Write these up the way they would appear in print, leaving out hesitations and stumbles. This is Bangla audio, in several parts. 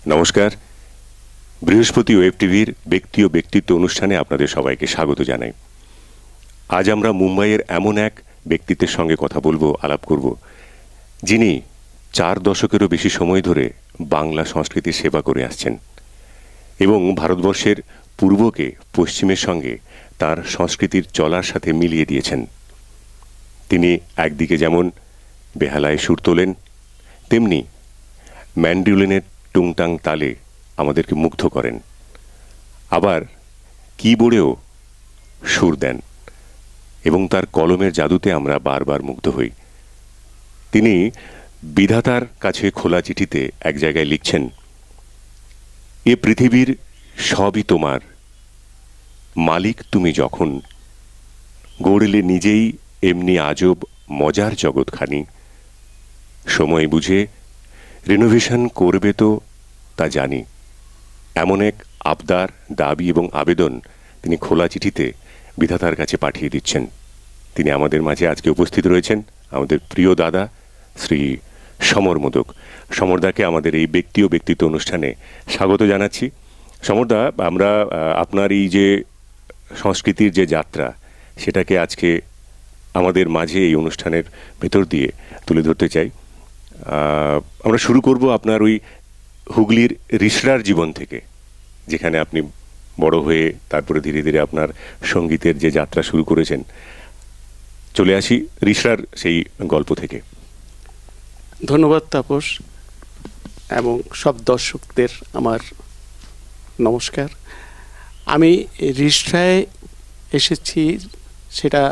নমস্কার। বৃহস্পতি ওয়েব টিভির ব্যক্তি ও ব্যক্তিত্ব অনুষ্ঠানে আপনাদের সবাইকে স্বাগত জানাই। আজ আমরা মুম্বাইয়ের এমন এক ব্যক্তিত্বের সঙ্গে কথা বলবো, আলাপ করব, যিনি 4 দশকেরও বেশি সময় ধরে বাংলা সংস্কৃতির সেবা করে আসছেন এবং ভারতবর্ষের পূর্বকে পশ্চিমের সঙ্গে তার সংস্কৃতির চলার সাথে মিলিয়ে দিয়েছেন। তিনি একদিকে যেমন বেহালায় সুর তোলেন, তেমনি ম্যান্ডোলিনের টুংটাং তালে আমাদেরকে মুগ্ধ করেন, আবার কিবোর্ডেও সুর দেন এবং তার কলমের জাদুতে আমরা বারবার মুগ্ধ হই। তিনি বিধাতার কাছে খোলা চিঠিতে এক জায়গায় লিখছেন, এ পৃথিবীর সবই তোমার, মালিক তুমি যখন, গড়লে নিজেই এমনি আজব মজার জগৎখানি, সময় বুঝে রিনোভেশন করবে তো তা জানি। এমন এক আবদার, দাবি এবং আবেদন তিনি খোলা চিঠিতে বিধাতার কাছে পাঠিয়ে দিচ্ছেন। তিনি আমাদের মাঝে আজকে উপস্থিত রয়েছেন, আমাদের প্রিয় দাদা শ্রী সমর মোদক। সমরদাকে আমাদের এই ব্যক্তি ও ব্যক্তিত্ব অনুষ্ঠানে স্বাগত জানাচ্ছি। সমরদা, আমরা আপনার এই যে সংস্কৃতির যে যাত্রা, সেটাকে আজকে আমাদের মাঝে এই অনুষ্ঠানের ভেতর দিয়ে তুলে ধরতে চাই। আমরা শুরু করব আপনার ওই হুগলির রিষড়ার জীবন থেকে, যেখানে আপনি বড় হয়ে তারপরে ধীরে ধীরে আপনার সঙ্গীতের যে যাত্রা শুরু করেছেন। চলে আসি রিষড়ার সেই গল্প থেকে। ধন্যবাদ তাপস, এবং সব দর্শকদের আমার নমস্কার। আমি রিষড়ায় এসেছি, সেটা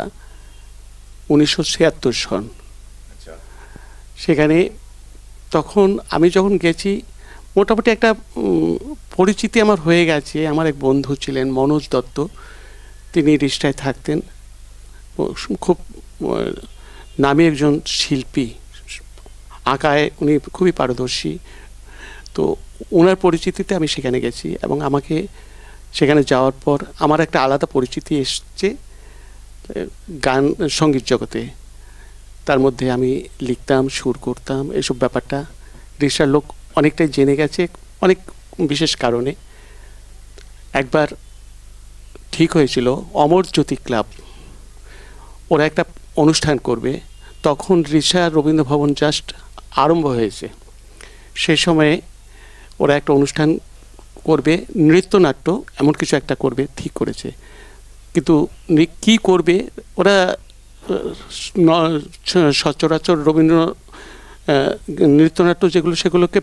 1976 সন। সেখানে তখন আমি যখন গেছি, মোটামুটি একটা পরিচিতি আমার হয়ে গেছে। আমার এক বন্ধু ছিলেন মনোজ দত্ত, তিনি রিষড়ায় থাকতেন, খুব নামী একজন শিল্পী, আঁকায় উনি খুবই পারদর্শী। তো ওনার পরিচিতিতে আমি সেখানে গেছি এবং আমাকে সেখানে যাওয়ার পর আমার একটা আলাদা পরিচিতি এসছে গান সঙ্গীত জগতে। তার মধ্যে আমি লিখতাম, সুর করতাম, এসব ব্যাপারটা রিষড়ার লোক অনেকটাই জেনে গেছে অনেক বিশেষ কারণে। একবার ঠিক হয়েছিল অমর জ্যোতি ক্লাব ওরা একটা অনুষ্ঠান করবে, তখন রিষড়া রবীন্দ্র ভবন জাস্ট আরম্ভ হয়েছে। সেই সময়ে ওরা একটা অনুষ্ঠান করবে, নৃত্যনাট্য এমন কিছু একটা করবে ঠিক করেছে, কিন্তু কি করবে ওরা সচরাচর রবীন্দ্র নৃত্যনাট্য যেগুলো, সেগুলোকে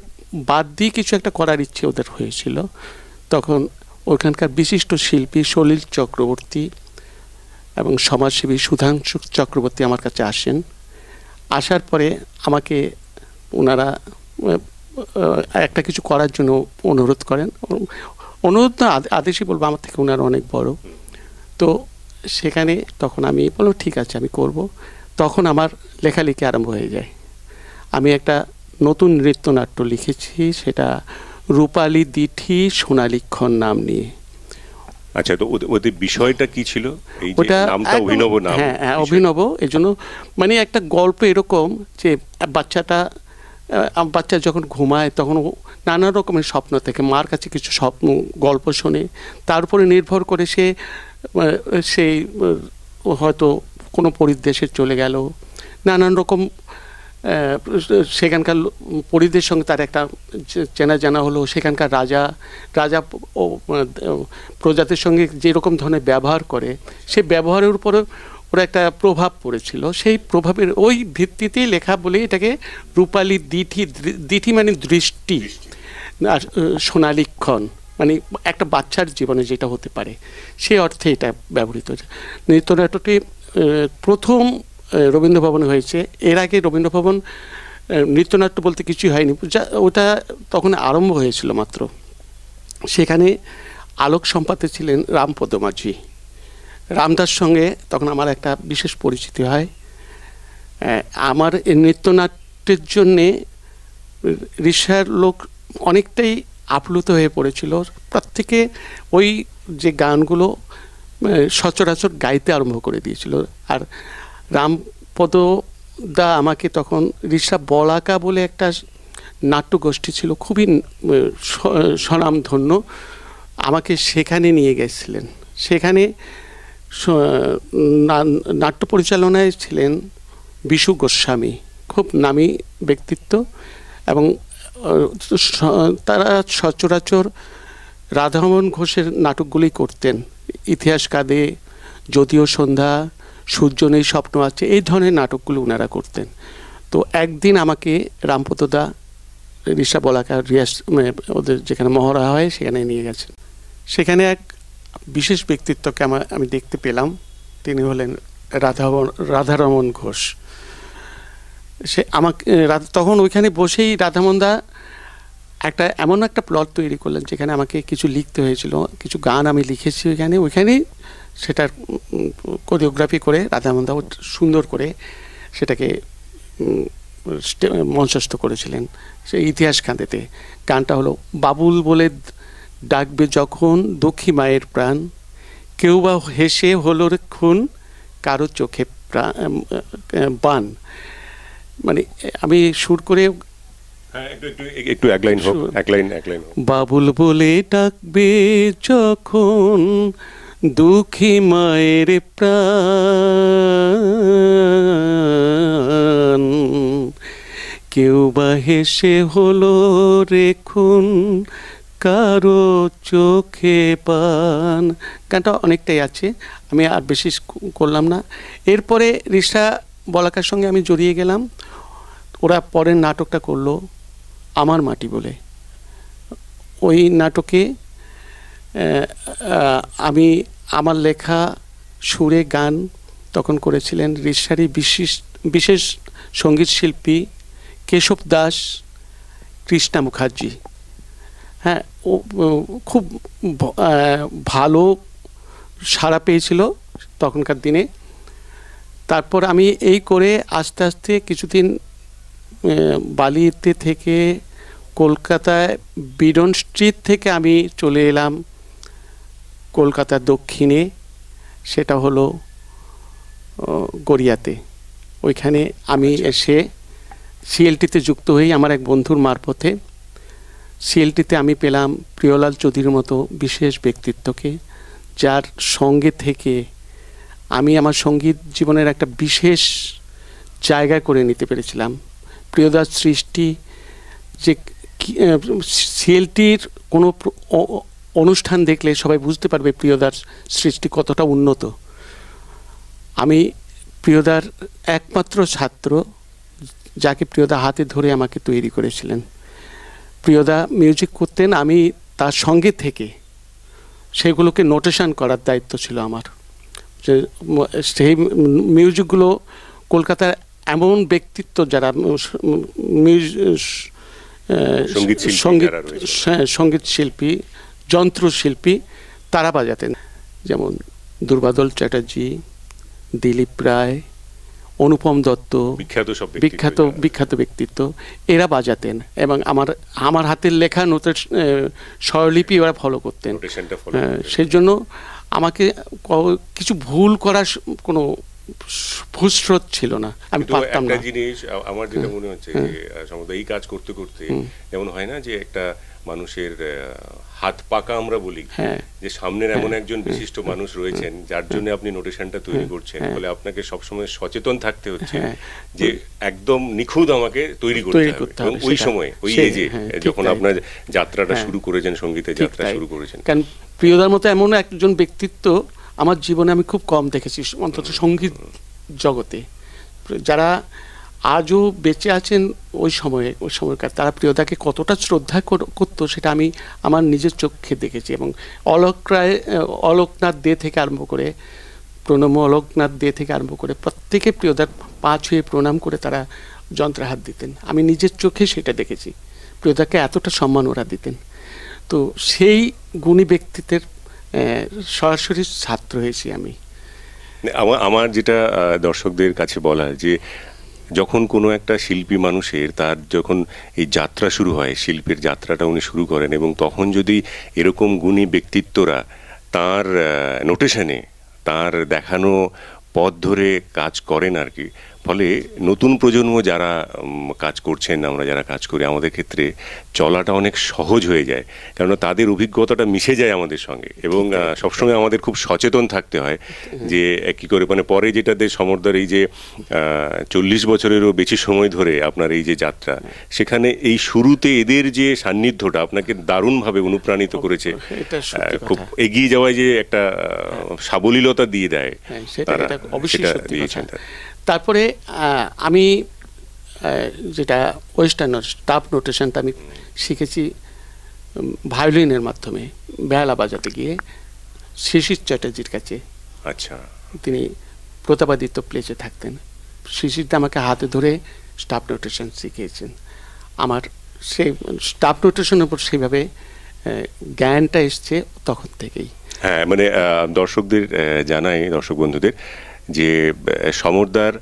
বাদ দিয়ে কিছু একটা করার ইচ্ছে ওদের হয়েছিল। তখন ওখানকার বিশিষ্ট শিল্পী সলিল চক্রবর্তী এবং সমাজসেবী সুধাংশু চক্রবর্তী আমার কাছে আসেন। আসার পরে আমাকে ওনারা একটা কিছু করার জন্য অনুরোধ করেন। অনুরোধ না, আদেশই বলবো, আমার থেকে ওনারা অনেক বড়। তো সেখানে তখন আমি বললাম ঠিক আছে, আমি করব। তখন আমার লেখালেখি আরম্ভ হয়ে যায়। আমি একটা নতুন নৃত্যনাট্য লিখেছি, সেটা রূপালী দিঠি সোনালীক্ষণ নাম নিয়ে। আচ্ছা, তো ওদের বিষয়টা কি ছিল? ওটা নামটা অভিনব নাম। হ্যাঁ, অভিনব। এই জন্য মানে একটা গল্প এরকম যে বাচ্চা যখন ঘুমায় তখন নানা রকমের স্বপ্ন থেকে মার কাছে কিছু স্বপ্ন গল্প শোনে, তার উপরে নির্ভর করে সেই হয়তো কোনো পরিদেশে চলে গেল, নানান রকম সেখানকার পরিদের সঙ্গে তার একটা চেনা জানা হলো। সেখানকার রাজা প্রজাদের সঙ্গে যেরকম ধরনের ব্যবহার করে, সেই ব্যবহারের উপরে ওরা একটা প্রভাব পড়েছিল। সেই প্রভাবের ওই ভিত্তিতেই লেখা বলে এটাকে রূপালী দিঠি মানে দৃষ্টি, আর সোনালীক্ষণ মানে একটা বাচ্চার জীবনে যেটা হতে পারে, সেই অর্থে এটা ব্যবহৃত হয়েছে। নৃত্যনাট্যটি প্রথম রবীন্দ্র ভবনে হয়েছে। এর আগে রবীন্দ্র ভবন নৃত্যনাট্য বলতে কিছুই হয়নি, ওটা তখন আরম্ভ হয়েছিল মাত্র। সেখানে আলোক সম্পাদক ছিলেন রামপদ মাঝি। রামদার সঙ্গে তখন আমার একটা বিশেষ পরিচিতি হয়। আমার এই নৃত্যনাট্যের জন্যে রিষড়ার লোক অনেকটাই আপ্লুত হয়ে পড়েছিল। প্রত্যেকে ওই যে গানগুলো সচরাচর গাইতে আরম্ভ করে দিয়েছিল। আর রামপদ দা আমাকে তখন রিষড়া বলাকা বলে একটা নাট্যগোষ্ঠী ছিল, খুবই স্বনামধন্য। আমাকে সেখানে নিয়ে গেছিলেন। সেখানে নাট্য পরিচালনায় ছিলেন বিশু গোস্বামী, খুব নামী ব্যক্তিত্ব, এবং তারা সচরাচর রাধারমণ ঘোষের নাটকগুলি করতেন। ইতিহাস কাঁদে, যদিও সন্ধ্যা, সূর্য নেই স্বপ্ন আছে, এই ধরনের নাটকগুলো ওনারা করতেন। তো একদিন আমাকে রামপতদা ঋষা বলাকা ওদের যেখানে মহড়া হয় সেখানে নিয়ে গেছেন। সেখানে এক বিশেষ ব্যক্তিত্বকে আমি দেখতে পেলাম। তিনি হলেন রাধারমণ ঘোষ। সে আমাকে তখন ওইখানে বসেই রাধামনদা এমন একটা প্লট তৈরি করলেন যেখানে আমাকে কিছু লিখতে হয়েছিল, কিছু গান আমি লিখেছি ওইখানেই সেটার কোরিওগ্রাফি করে রাধামনদা সুন্দর করে সেটাকে মঞ্চস্থ করেছিলেন। সেই ইতিহাস কাঁদেতে গানটা হলো, বাবুল বলে ডাকবে যখন দুঃখী মায়ের প্রাণ, কেউ বা হেসে হলো রে খুন, কারো চোখে বান। মানে আমি সুর করে একটু এক লাইন হোক, এক লাইন। বাবুল বলে ডাকবে যখন দুঃখী মায়ের প্রাণ, কেউ বা হেসে হলো রেখুন, কারো চোখে পান। গানটা অনেকটাই আছে, আমি আর বেশি করলাম না। এরপরে ঋষা বলাকার সঙ্গে আমি জড়িয়ে গেলাম। ওরা পরের নাটকটা করলো আমার মাটি বলে। ওই নাটকে আমি আমার লেখা সুরে গান তখন করেছিলেন ঋষারই বিশেষ সঙ্গীত শিল্পী কেশব দাস, কৃষ্ণা মুখার্জি। হ্যাঁ, ও খুব ভালো সাড়া পেয়েছিল তখনকার দিনে। তারপর আমি এই করে আস্তে আস্তে কিছুদিন বালিতে থেকে কলকাতায় বিডন স্ট্রিট থেকে আমি চলে এলাম কলকাতার দক্ষিণে, সেটা হলো গড়িয়াতে। ওইখানে আমি এসে সিএলটিতে যুক্ত হই আমার এক বন্ধুর মারফতে। সিএলটিতে আমি পেলাম প্রিয়লাল চৌধুরীর মতো বিশেষ ব্যক্তিত্বকে, যার সঙ্গে থেকে আমি আমার সঙ্গীত জীবনের একটা বিশেষ জায়গা করে নিতে পেরেছিলাম। প্রিয়দার সৃষ্টি, যে সিএলটির কোনো অনুষ্ঠান দেখলে সবাই বুঝতে পারবে প্রিয়দার সৃষ্টি কতটা উন্নত। আমি প্রিয়দার একমাত্র ছাত্র, যাকে প্রিয়দা হাতে ধরে আমাকে তৈরি করেছিলেন। প্রিয়দা মিউজিক করতেন, আমি তার সঙ্গে থেকে সেগুলোকে নোটেশন করার দায়িত্ব ছিল আমার। যে সেই মিউজিকগুলো কলকাতার এমন ব্যক্তিত্ব যারা সঙ্গীত শিল্পী, যন্ত্রশিল্পী, তারা বাজাতেন। যেমন দুর্বাদল চ্যাটার্জি, দিলীপ রায়, অনুপম দত্ত, বিখ্যাত ব্যক্তিত্ব, এরা বাজাতেন। এবং আমার হাতের লেখা নোটের স্বরলিপি ওরা ফলো করতেন। সেই জন্য আমাকে কিছু ভুল করার কোনো ফুসরত ছিল না, আমি পারতাম না। একটা জিনিস আমার যেটা মনে হচ্ছে যে সম্ভবত এই কাজ করতে করতে যেমন হয় না যে একটা মানুষের হাত পাকা আমরা বলি, যে সামনের এমন একজন বিশিষ্ট মানুষ রয়েছেন যার জন্য আপনি নোটেশনটা তৈরি করছেন, বলে আপনাকে সবসময় সচেতন থাকতে হচ্ছে যে একদম নিখুঁত আমাকে তৈরি করতে হবে। ওই সময় ওই এজে যখন আপনার যাত্রাটা শুরু করেছেন, সঙ্গীতের যাত্রা শুরু করেছেন, কারণ প্রিয়দার মতো এমন একজন ব্যক্তিত্ব আমার জীবনে আমি খুব কম দেখেছি, অন্তত সঙ্গীত জগতে। যারা আজও বেঁচে আছেন ওই সময়কার, তারা প্রিয়দাকে কতটা শ্রদ্ধা করতো সেটা আমি আমার নিজের চোখে দেখেছি। এবং অলোকনাথ দে থেকে আরম্ভ করে, প্রণব অলোকনাথ দে থেকে আরম্ভ করে প্রত্যেকে প্রিয়দার পা ছুঁয়ে প্রণাম করে তারা যন্ত্রে হাত দিতেন। আমি নিজের চোখে সেটা দেখেছি, প্রিয়দাকে এতটা সম্মান ওরা দিতেন। তো সেই গুণী ব্যক্তিত্বের সরাসরি ছাত্র হয়েছি আমি। আমার যেটা দর্শকদের কাছে বলা, যে যখন কোনো একটা শিল্পী মানুষের তার যখন এই যাত্রা শুরু হয়, শিল্পের যাত্রাটা উনি শুরু করেন, এবং তখন যদি এরকম গুণী ব্যক্তিত্বরা তার নোটেশনে, তার দেখানো পথ ধরে কাজ করেন আর কি, ফলে নতুন প্রজন্ম যারা কাজ করছেন, আমরা যারা কাজ করি, আমাদের ক্ষেত্রে চলাটা অনেক সহজ হয়ে যায়, কেননা তাদের অভিজ্ঞতাটা মিশে যায় আমাদের সঙ্গে। এবং সবসময় আমাদের খুব সচেতন থাকতে হয় যে কী করে, মানে পরে যেটাতে সমরদার এই যে 40 বছরেরও বেশি সময় ধরে আপনার এই যে যাত্রা, সেখানে এই শুরুতে এদের যে সান্নিধ্যটা আপনাকে দারুণভাবে অনুপ্রাণিত করেছে, খুব এগিয়ে যাওয়ায় যে একটা সাবলীলতা দিয়ে দেয়, সেটা অবশ্যই সত্যি কথা। তারপরে আমি যেটা ওয়েস্টার্ন স্টাফ নোটেশনটা আমি শিখেছি ভায়োলিনের মাধ্যমে, বেহালা বাজাতে গিয়ে শিশির চ্যাটার্জির কাছে। আচ্ছা। তিনি প্রতাপাদিত্য প্লেসে থাকতেন। শিশিরদা আমাকে হাতে ধরে স্টাফ নোটেশন শিখিয়েছেন। আমার সেই স্টাফ নোটেশনের উপর সেইভাবে জ্ঞানটা এসছে তখন থেকেই। হ্যাঁ, মানে দর্শকদের জানাই, দর্শক বন্ধুদের, যে সমরদার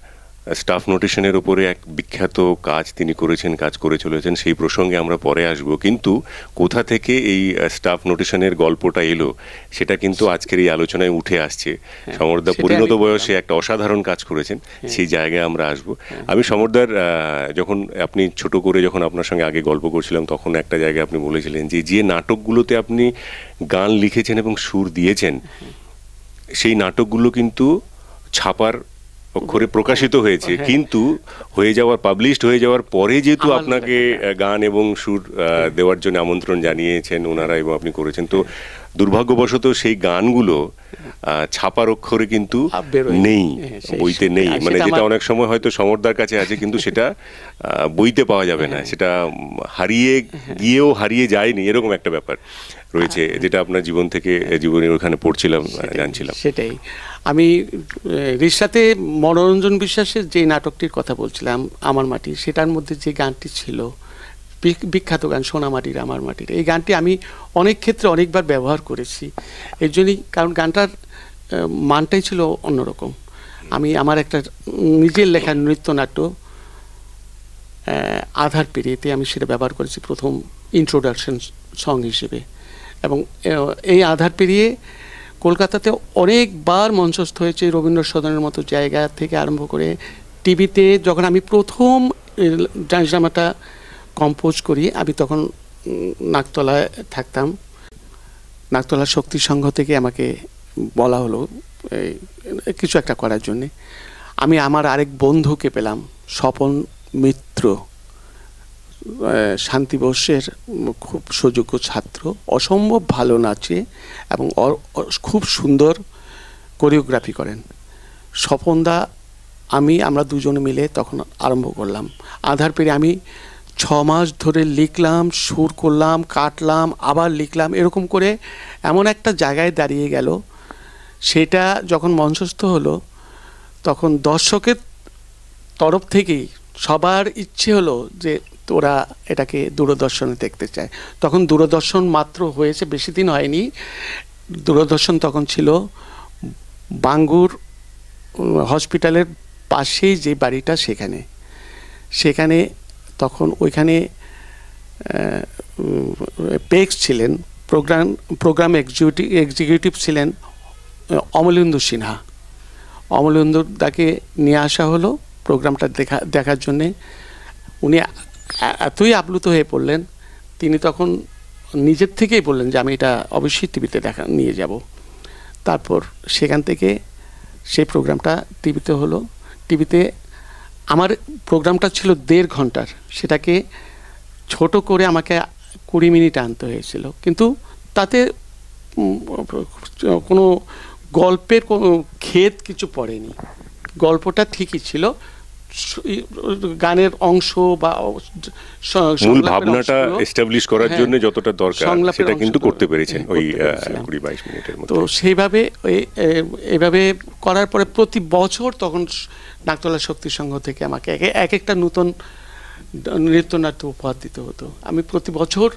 স্টাফ নোটেশনের উপরে এক বিখ্যাত কাজ তিনি করেছেন, কাজ করে চলেছেন, সেই প্রসঙ্গে আমরা পরে আসব। কিন্তু কোথা থেকে এই স্টাফ নোটেশনের গল্পটা এলো সেটা কিন্তু আজকের এই আলোচনায় উঠে আসছে। সমরদা পরিণত বয়সে একটা অসাধারণ কাজ করেছেন, সেই জায়গায় আমরা আসব। আমি সমরদার যখন আপনি ছোট করে যখন আপনার সঙ্গে আগে গল্প করছিলাম, তখন একটা জায়গায় আপনি বলেছিলেন যে যে নাটকগুলোতে আপনি গান লিখেছেন এবং সুর দিয়েছেন, সেই নাটকগুলো কিন্তু ছাপার অক্ষরে প্রকাশিত হয়েছে, কিন্তু পাবলিশড হয়ে যাওয়ার পরে যেহেতু আপনাকে গান এবং সুর দেওয়ার জন্য আমন্ত্রণ জানিয়েছেন ওনারা এবং আপনি করেছেন, তো দুর্ভাগ্যবশত সেই গানগুলো ছাপার অক্ষরে কিন্তু নেই, বইতে নেই। মানে যেটা অনেক সময় হয়তো সমরদার কাছে আছে, কিন্তু সেটা বইতে পাওয়া যাবে না, সেটা হারিয়ে গিয়েও হারিয়ে যায়নি, এরকম একটা ব্যাপার রয়েছে, যেটা আপনার জীবনের ওখানে পড়ছিলাম, জানছিলাম। সেটাই আমি রিসাতে মনোরঞ্জন বিশ্বাসের যে নাটকটির কথা বলছিলাম, আমার মাটি, সেটার মধ্যে যে গানটি ছিল, বিখ্যাত গান সোনা মাটির আমার মাটির, এই গানটি আমি অনেক ক্ষেত্রে অনেকবার ব্যবহার করেছি। এর জন্যই, কারণ গানটার মানটাই ছিল অন্যরকম। আমি আমার একটা নিজের লেখা নৃত্যনাট্য আধার পেরিয়েতে আমি সেটা ব্যবহার করেছি প্রথম ইন্ট্রোডাকশন সং হিসেবে। এবং এই আধার পেরিয়ে কলকাতাতে অনেকবার মঞ্চস্থ হয়েছে, রবীন্দ্র সদনের মতো জায়গা থেকে আরম্ভ করে টিভিতে। যখন আমি প্রথম ডান্সড্রামাটা কম্পোজ করি, আমি তখন নাকতলায় থাকতাম। নাকতলা শক্তি সংঘ থেকে আমাকে বলা হলো কিছু একটা করার জন্যে। আমি আমার আরেক বন্ধুকে পেলাম, স্বপন মিত্র, শান্তি বোসের খুব সুযোগ্য ছাত্র, অসম্ভব ভালো নাচে এবং খুব সুন্দর কোরিওগ্রাফি করেন। স্বপনদা আমরা দুজনে মিলে তখন আরম্ভ করলাম আধার পেরিয়ে। আমি 6 মাস ধরে লিখলাম, সুর করলাম, কাটলাম, আবার লিখলাম, এরকম করে এমন একটা জায়গায় দাঁড়িয়ে গেল। সেটা যখন মঞ্চস্থ হলো, তখন দর্শকের তরফ থেকেই সবার ইচ্ছে হলো যে তোরা এটাকে দূরদর্শনে দেখতে চায়। তখন দূরদর্শন মাত্র হয়েছে, বেশি দিন হয়নি। দূরদর্শন তখন ছিল বাঙ্গুর হসপিটালের পাশেই যে বাড়িটা, সেখানে তখন ওইখানে পেক্স ছিলেন, প্রোগ্রাম এক্সিকিউটিভ ছিলেন অমলেন্দু সিনহা। অমলেন্দু দাকে নিয়ে আসা হলো প্রোগ্রামটা দেখার জন্যে। উনি এতই আপ্লুত হয়ে পড়লেন, তিনি তখন নিজের থেকেই বললেন যে আমি এটা অবশ্যই টিভিতে নিয়ে যাব। তারপর সেখান থেকে সেই প্রোগ্রামটা টিভিতে হলো। টিভিতে আমার প্রোগ্রামটা ছিল 1.5 ঘন্টার, সেটাকে ছোট করে আমাকে 20 মিনিট আনতে হয়েছিল। কিন্তু তাতে কোনো গল্পের কোনো খেদ কিছু পড়েনি, গল্পটা ঠিকই ছিল। গানের অংশ বা মূল ভাবনাটা এস্টাবলিশ করার জন্য যতটা দরকার সেটা কিন্তু করতে পেরেছেন ওই 20-22 মিনিটের মধ্যে। তো সেইভাবে এইভাবে করার পরে প্রতি বছর তখন নাকতলা শক্তি সংঘ থেকে আমাকে এক একটা নতুন নৃত্যনাট্য উপহার দিতে হতো। আমি প্রতি বছর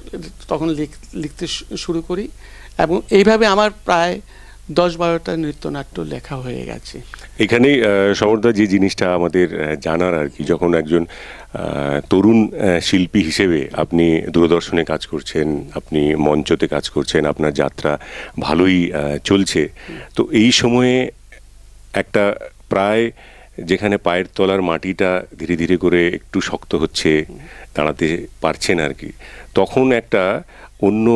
তখন লিখতে শুরু করি এবং এইভাবে আমার প্রায় 10-12টা নৃত্যনাট্য লেখা হয়ে গেছে। এখানেই সমরদা যে জিনিসটা আমাদের জানার আর কি, যখন একজন তরুণ শিল্পী হিসেবে আপনি দূরদর্শনে কাজ করছেন, আপনি মঞ্চতে কাজ করছেন, আপনার যাত্রা ভালোই চলছে, তো এই সময়ে একটা প্রায় যেখানে পায়ের তলার মাটিটা ধীরে ধীরে করে একটু শক্ত হচ্ছে, দাঁড়াতে পারছেন আর কি, তখন একটা অন্য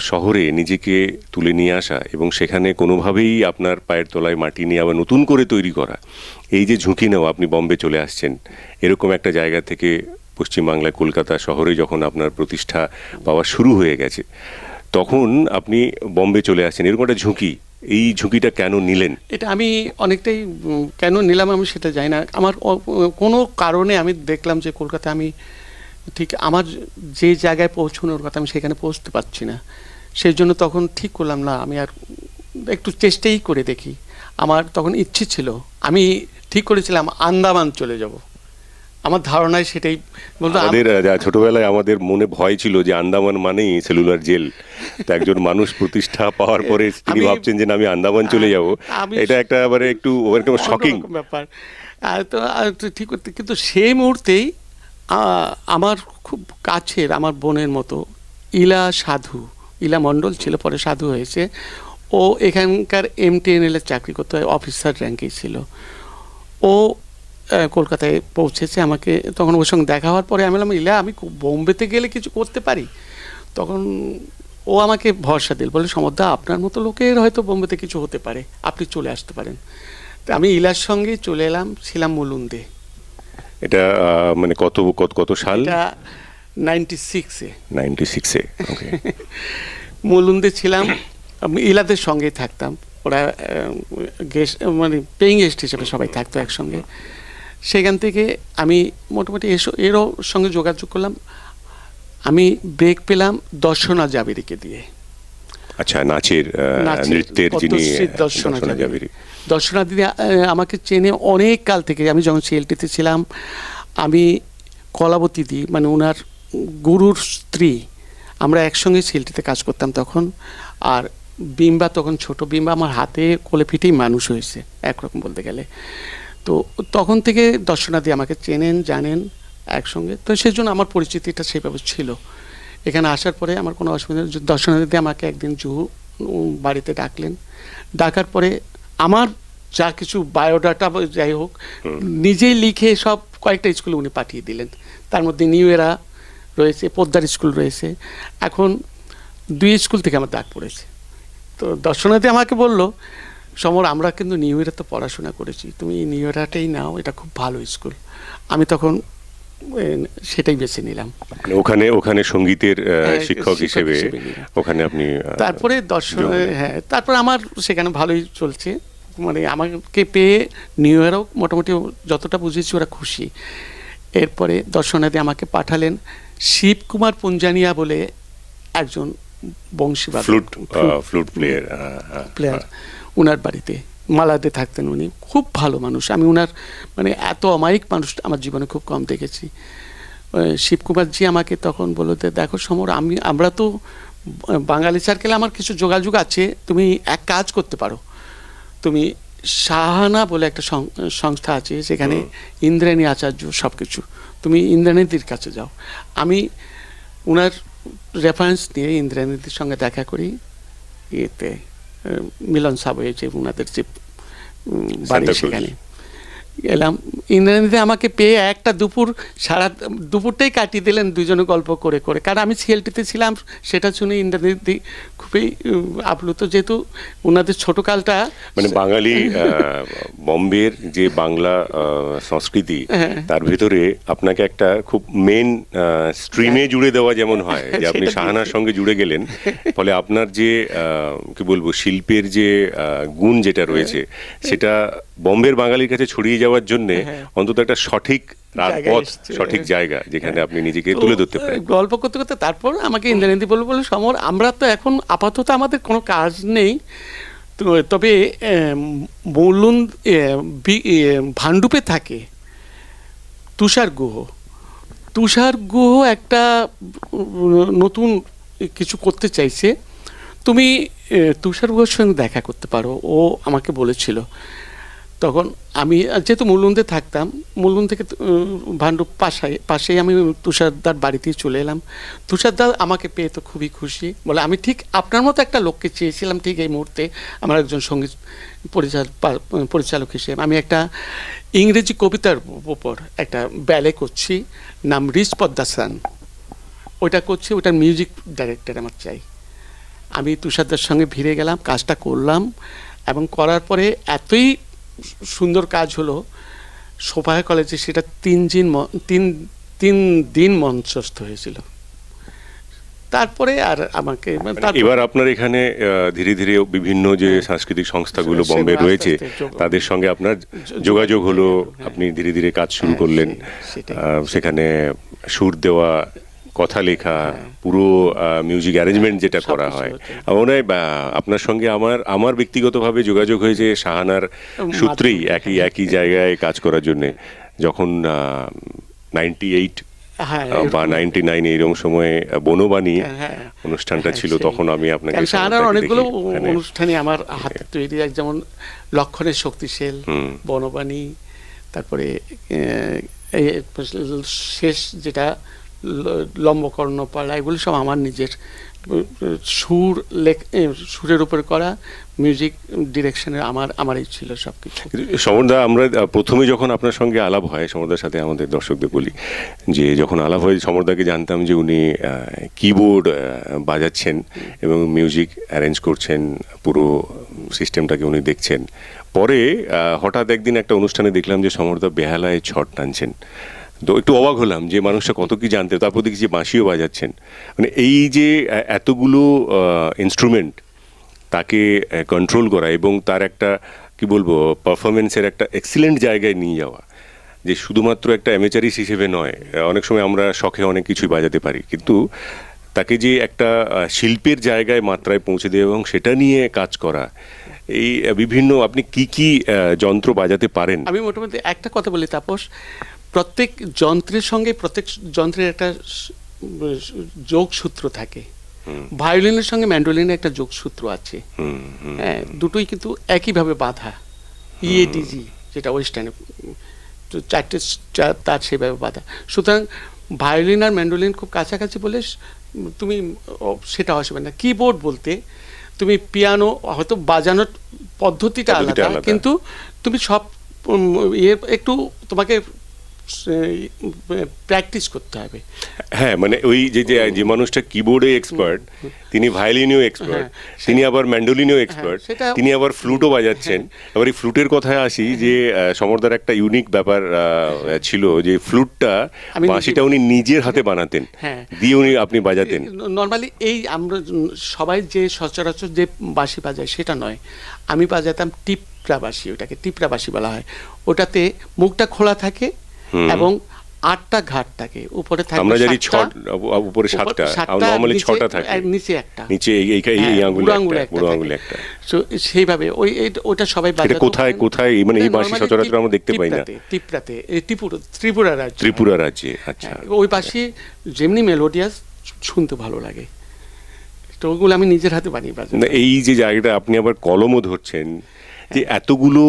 শহরে নিজেকে তুলে নিয়ে আসা এবং সেখানে কোনোভাবেই আপনার পায়ের তলায় মাটি নিয়ে আবার নতুন করে তৈরি করা, এই যে ঝুঁকি নেওয়া, আপনি বম্বে চলে আসছেন এরকম একটা জায়গা থেকে, পশ্চিমবাংলায় কলকাতা শহরে যখন আপনার প্রতিষ্ঠা পাওয়া শুরু হয়ে গেছে, তখন আপনি বম্বে চলে আসছেন, এরকম একটা ঝুঁকি, এই ঝুঁকিটা কেন নিলেন? এটা আমি অনেকটাই কেন নিলাম আমি সেটা জানি না। আমার কোনো কারণে আমি দেখলাম যে কলকাতা আমি ঠিক আমার যে জায়গায় পৌঁছানোর কথা আমি সেখানে পৌঁছতে পারছি না। সেই জন্য তখন ঠিক করলাম না, আমি আর একটু চেষ্টাই করে দেখি। আমার তখন ইচ্ছে ছিল, আমি ঠিক করেছিলাম আন্দামান চলে যাব। আমার ধারণায় সেটাই বলতো। আমাদের ছোটবেলায় আমাদের মনে ভয় ছিল যে আন্দামান মানেই সেলুলার জেল। তো একজন মানুষ প্রতিষ্ঠা পাওয়ার পরে তিনি ভাবছেন যে আমি আন্দামান চলে যাব, এটা একটা আবার একটু শকিং ব্যাপার। তো ঠিক করতে, কিন্তু সেই মুহূর্তেই আমার খুব কাছের, আমার বোনের মতো ইলা মণ্ডল ছিল, পরে সাধু হয়েছে। ও এখানকার MTNL এর চাকরি করতে হয়, অফিসার র্যাঙ্কেই ছিল। ও কলকাতায় পৌঁছেছে, আমাকে তখন ওর সঙ্গে দেখা হওয়ার পরে আমি বললাম, ইলা আমি বোম্বেতে গেলে কিছু করতে পারি। তখন ও আমাকে ভরসা দিল, বলে সমরদা আপনার মতো লোকের হয়তো বোম্বেতে কিছু হতে পারে, আপনি চলে আসতে পারেন। তো আমি ইলার সঙ্গে চলে এলাম, ছিলাম মুলুন্দে। এটা মানে কত সাল? এটা 96-এ। 96-এ, ওকে। মুলুন্দে ছিলাম, আমি ইলাদের সঙ্গেই থাকতাম। ওরা গেস্ট, মানে পেইং গেস্ট হিসেবে সবাই থাকতো একসঙ্গে। সেখান থেকে আমি মোটামুটি এরও সঙ্গে যোগাযোগ করলাম। আমি ব্রেক পেলাম দর্শনা জাবেরিকে দিয়ে। আচ্ছা, নৃত্যের যিনি দর্শনা জাবেরি। দর্শনা দিদি আমাকে চেনে অনেক কাল থেকে। আমি যখন CLT-তে ছিলাম, আমি কলাবতী দি, মানে ওনার গুরুর স্ত্রী, আমরা একসঙ্গে CLT-তে কাজ করতাম তখন। আর বিম্বা, তখন ছোট বিম্বা আমার হাতে কোলে পিঠেই মানুষ হয়েছে একরকম বলতে গেলে। তো তখন থেকে দর্শনা দি আমাকে চেনেন, জানেন একসঙ্গে। তো সেই জন্য আমার পরিচিতিটা সেইভাবে ছিল। এখানে আসার পরে আমার কোনো অসুবিধা নেই। দর্শনা দিদি আমাকে একদিন জুহু বাড়িতে ডাকলেন। ডাকার পরে আমার যা কিছু বায়োডাটা যাই হোক নিজেই লিখে সব কয়েকটা স্কুলে উনি পাঠিয়ে দিলেন। তার মধ্যে নিউ এরা রয়েছে, পোদ্দার স্কুল রয়েছে। এখন 2 স্কুল থেকে আমার ডাক পড়েছে। তো দর্শনাতে আমাকে বলল, সমর আমরা কিন্তু নিউ এরাতে পড়াশোনা করেছি, তুমি নিউ এরাটাই নাও, এটা খুব ভালো স্কুল। আমি তখন সেটাই বেছে নিলাম। ওখানে সঙ্গীতের শিক্ষক হিসেবে ওখানে আপনি তারপরে হ্যাঁ, তারপরে আমার সেখানে ভালোই চলছে। মানে আমাকে পেয়ে নিউ এরাও মোটামুটি যতটা বুঝেছি ওরা খুশি। এরপরে দর্শনাদি আমাকে পাঠালেন শিবকুমার পুঞ্জানিয়া বলে একজন বংশীবাদক, ফ্লুট প্লেয়ার, উনার বাড়িতে মালাদে থাকতেন। উনি খুব ভালো মানুষ। আমি উনার মানে এত অমায়িক মানুষ আমার জীবনে খুব কম দেখেছি। শিবকুমারজি আমাকে তখন বললো, দেখো সমর, আমরা তো বাঙালি সার্কেলে আমার কিছু যোগাযোগ আছে, তুমি এক কাজ করতে পারো। তুমি শাহানা বলে একটা সংস্থা আছে, সেখানে ইন্দ্রাণী আচার্য সব কিছু, তুমি ইন্দ্রাণীদির কাছে যাও। আমি উনার রেফারেন্স নিয়ে ইন্দ্রাণীদির সঙ্গে দেখা করি ইয়েতে, মিলন সাবয়ে যে ওনাদের যে বাড়ি, সেখানে গেলাম। ইন্দ্রাণীদি আমাকে পেয়ে একটা দুপুরটাই কাটিয়ে দিলেন দুজনে গল্প করে করে। কারণ আমি CLT-তে ছিলাম, সেটা শুনে ইন্দ্রাণীদি খুবই আপ্লুত, যেহেতু ওনাদের ছোটকালটা মানে বাঙালি বম্বের যে বাংলা সংস্কৃতি, তার ভিতরে আপনাকে একটা খুব মেন স্ট্রিমে জুড়ে দেওয়া যেমন হয়, যে আপনি শাহানার সঙ্গে জুড়ে গেলেন, ফলে আপনার যে কি বলবো শিল্পের যে গুণ যেটা রয়েছে সেটা বম্বের বাঙালির কাছে ছড়িয়ে যাওয়ার জন্য অন্তত একটা সঠিক পথ, সঠিক জায়গা যেখানে আপনি নিজেকে তুলে ধরতে পারেন। গল্প করতে করতে তারপর আমাকে ইন্দ্রাণীদি বলে, সমর আমরা তো এখন আপাতত আমাদের কোনো কাজ নেই, তবে ভান্ডুপে থাকে তুষার গুহ একটা নতুন কিছু করতে চাইছে, তুমি তুষার গুহর সঙ্গে দেখা করতে পারো। ও আমাকে বলেছিল। তখন আমি যেহেতু মুলুন্দে থাকতাম, মুলুন্দ থেকে ভান্ডু পাশেই আমি তুষারদার বাড়িতেই চলে এলাম। তুষারদা আমাকে পেয়ে তো খুবই খুশি, বলে আমি ঠিক আপনার মতো একটা লোককে চেয়েছিলাম ঠিক এই মুহূর্তে আমার একজন সঙ্গীত পরিচালক হিসেবে। আমি একটা ইংরেজি কবিতার উপর একটা ব্যালে করছি, নাম রিচ পদ্মা সান, ওইটা করছি, ওটার মিউজিক ডাইরেক্টর আমার চাই। আমি তুষারদার সঙ্গে ভিড়ে গেলাম, কাজটা করলাম, এবং করার পরে এতই সুন্দর কাজ হলো সোফায়া কলেজে, সেটা 3 দিন মঞ্চস্থ হয়েছিল। তারপরে আর আমাকে এবার আপনার এখানে ধীরে ধীরে বিভিন্ন যে সাংস্কৃতিক সংস্থাগুলো বোম্বে রয়েছে তাদের সঙ্গে আপনার যোগাযোগ হলো, আপনি ধীরে ধীরে কাজ শুরু করলেন, সেখানে সুর দেওয়া, কথা লেখা, পুরো মিউজিক অ্যারেঞ্জমেন্ট যেটা করা হয়। মনে হয় আপনার সঙ্গে আমার ব্যক্তিগতভাবে যোগাযোগ হয়েছে শাহানার সূত্রেই, একই জায়গায় কাজ করার জন্য। যখন 98 বা 99 এইরকম সময়ে বনবাণী অনুষ্ঠানটা ছিল, তখন আমি আপনাকে শাহানার অনেকগুলো অনুষ্ঠানে আমার হাতে তৈরি, যেমন লক্ষণের শক্তিশীল, বনবাণী, তারপরে শেষ যেটা লম্বকর্ণপালা, এগুলো সব আমার নিজের সুরের উপরে করা, মিউজিক ডিরেকশনের আমারই ছিল সব কিছু। সমরদা, আমরা প্রথমে যখন আপনার সঙ্গে আলাপ হয়, সমরদার সাথে আমাদের দর্শকদের বলি যে যখন আলাপ হয় সমরদাকে জানতাম যে উনি কিবোর্ড বাজাচ্ছেন এবং মিউজিক অ্যারেঞ্জ করছেন, পুরো সিস্টেমটাকে উনি দেখছেন। পরে হঠাৎ একদিন একটা অনুষ্ঠানে দেখলাম যে সমরদা বেহালায় ছট টানছেন, তো একটু অবাক হলাম যে মানুষটা কত কি জানতে। তারপর দেখি যে বাঁশিও বাজাচ্ছেন। মানে এই যে এতগুলো ইনস্ট্রুমেন্ট তাকে কন্ট্রোল করা এবং তার একটা কি বলবো পারফরমেন্সের একটা এক্সিলেন্ট জায়গায় নিয়ে যাওয়া, যে শুধুমাত্র একটা অ্যামেচারিস্ট হিসেবে নয়, অনেক সময় আমরা শখে অনেক কিছুই বাজাতে পারি, কিন্তু তাকে যে একটা শিল্পের জায়গায় মাত্রায় পৌঁছে দেওয়া এবং সেটা নিয়ে কাজ করা, এই বিভিন্ন আপনি কি যন্ত্র বাজাতে পারেন? আমি মোটামুটি একটা কথা বলি তাপস, প্রত্যেক যন্ত্রের সঙ্গে প্রত্যেক যন্ত্রের একটা যোগসূত্র থাকে। ভায়োলিনের সঙ্গে ম্যান্ডোলিনের একটা যোগসূত্র আছে, হ্যাঁ, দুটোই কিন্তু একইভাবে বাঁধা, ইএডিজি যেটা ওয়েস্টার্নে 4টে তার সেভাবে বাঁধা। সুতরাং ভায়োলিন আর ম্যান্ডোলিন খুব কাছাকাছি বলে তুমি সেটা অসুবিধা না। কিবোর্ড বলতে তুমি পিয়ানো হয়তো বাজানোর পদ্ধতিটা আলাদা, কিন্তু তুমি সব একটু তোমাকে প্র্যাকটিস করতে হবে। হ্যাঁ, মানে ওই যে মানুষটা কিবোর্ডে এক্সপার্ট, তিনি ভায়োলিনেও এক্সপার্ট, তিনি আবার ম্যান্ডোলিনেও এক্সপার্ট, তিনি আবার ফ্লুটও বাজাচ্ছেন। এবার এই ফ্লুটের কথায় আসি, যে সমরদার একটা ইউনিক ব্যাপার ছিল যে ফ্লুটটা, বাঁশিটা উনি নিজের হাতে বানাতেন, দিয়ে আপনি বাজাতেন। নর্মালি এই আমরা সবাই যে সচরাচর যে বাঁশি বাজায় সেটা নয়, আমি বাজাতাম টিপরা বাঁশি, ওটাকে টিপরা বাঁশি বলা হয়। ওটাতে মুখটা খোলা থাকে এবং 8টা ঘাট থাকে, উপরে থাকে আমরা জানি উপরে 7টা, নরমালি 6টা থাকে, নিচে একটা, নিচে এই আঙ্গুলে একটা। সো সেইভাবে ওটা সবাই বাজায়। কোথায় মানে এই বাঁশি সচরাচর আমরা দেখতে পাই না? ত্রিপুরাতে, ত্রিপুরা রাজ্যে। আচ্ছা, ওই বাঁশি যেমনি মেলোডিয়াস, শুনতে ভালো লাগে, তো ওগুলো আমি নিজের হাতে বানিয়ে বাজাই। এই যে জায়গাটা আপনি আবার কলমও ধরছেন, যে এতগুলো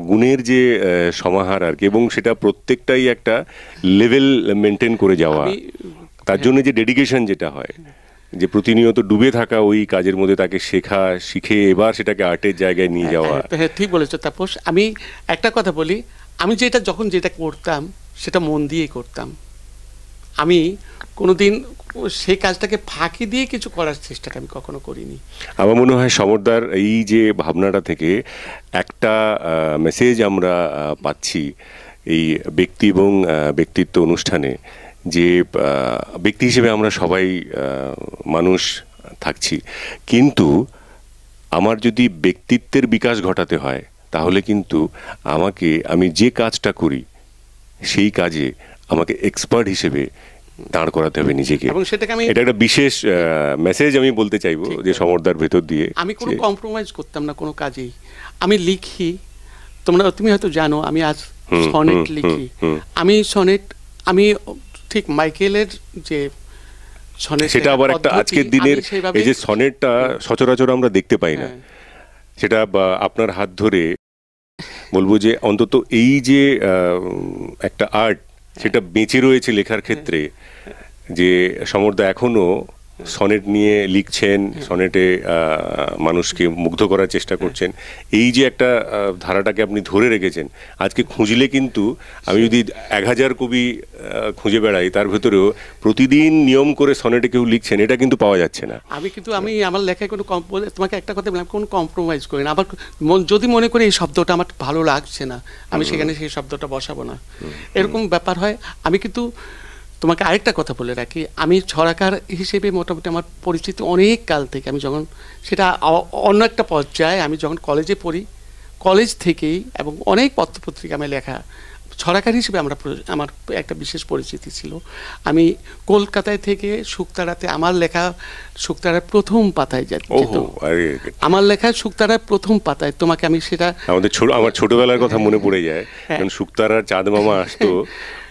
গুণের যে সমাহার আর কি, এবং সেটা প্রত্যেকটাই একটা লেভেল মেনটেন করে যাওয়া, তার জন্য যে ডেডিকেশন যেটা হয়, যে প্রতিনিয়ত ডুবে থাকা ওই কাজের মধ্যে, তাকে শিখে এবার সেটাকে আর্টের জায়গায় নিয়ে যাওয়া। হ্যাঁ, ঠিক বলেছো তাপস। আমি একটা কথা বলি, আমি যখন যেটা করতাম সেটা মন দিয়েই করতাম। আমি কোনোদিন সেই কাজটাকে ফাঁকি দিয়ে কিছু করার চেষ্টাটা আমি কখনো করিনি। আমার মনে হয় সমরদার এই যে ভাবনাটা থেকে একটা মেসেজ আমরা পাচ্ছি এই ব্যক্তি এবং ব্যক্তিত্ব অনুষ্ঠানে, যে ব্যক্তি হিসেবে আমরা সবাই মানুষ থাকছি, কিন্তু আমার যদি ব্যক্তিত্বের বিকাশ ঘটাতে হয়, তাহলে কিন্তু আমি যে কাজটা করি সেই কাজে আমাকে এক্সপার্ট হিসেবে দাঁড় করাতে হবে নিজেকে। এটা একটা বিশেষ মেসেজ আমি বলতে চাইবো, যে সমরদার ভেতর দিয়ে আমি কোনো কম্প্রোমাইজ করতাম না কোনো কাজেই। আমি লিখি, তুমি হয়তো জানো আমি আজ সনেট লিখি। আমি ঠিক মাইকেলের যে সনেট, সেটা আবার একটা আজকের দিনের এই যে সনেটটা সচরাচর আমরা দেখতে পাই না, সেটা আপনার হাত ধরে বলবো যে অন্তত এই যে একটা আর্ট সেটা বেঁচে রয়েছে লেখার ক্ষেত্রে, যে সমরদা এখনো সনেট নিয়ে লিখছেন, সনেটে মানুষকে মুগ্ধ করার চেষ্টা করছেন, এই যে একটা ধারাটাকে আপনি ধরে রেখেছেন। আজকে খুঁজলে কিন্তু আমি যদি 1000 কবি খুঁজে বেড়াই, তার ভেতরেও প্রতিদিন নিয়ম করে সনেটে কেউ লিখছেন, এটা কিন্তু পাওয়া যাচ্ছে না। আমি আমার লেখায় কোনো তোমাকে একটা কথা বললাম, কোনো কম্প্রোমাইজ করি না। আবার যদি মনে করি এই শব্দটা আমার ভালো লাগছে না, আমি সেখানে সেই শব্দটা বসাবো না, এরকম ব্যাপার হয়। আমি কিন্তু তোমাকে আরেকটা কথা বলে রাখি, আমি ছড়াকার হিসেবে মোটামুটি আমার পরিচিতি অনেক কাল থেকে। আমি যখন সেটা অন্য একটা পর্যায়ে, আমি যখন কলেজে পড়ি, কলেজ থেকেই এবং অনেক পত্রপত্রিকা আমি লেখা ছড়াকার হিসেবে আমার একটা বিশেষ পরিচিতি ছিল। আমি কলকাতায় থেকে শুকতারাতে আমার লেখা শুকতারার প্রথম পাতায় যেত, আমার লেখা শুকতারার প্রথম পাতায়। তোমাকে আমি সেটা আমার ছোটবেলার কথা মনে পড়ে যায়, কারণ শুকতারার চাঁদ মামা আসতো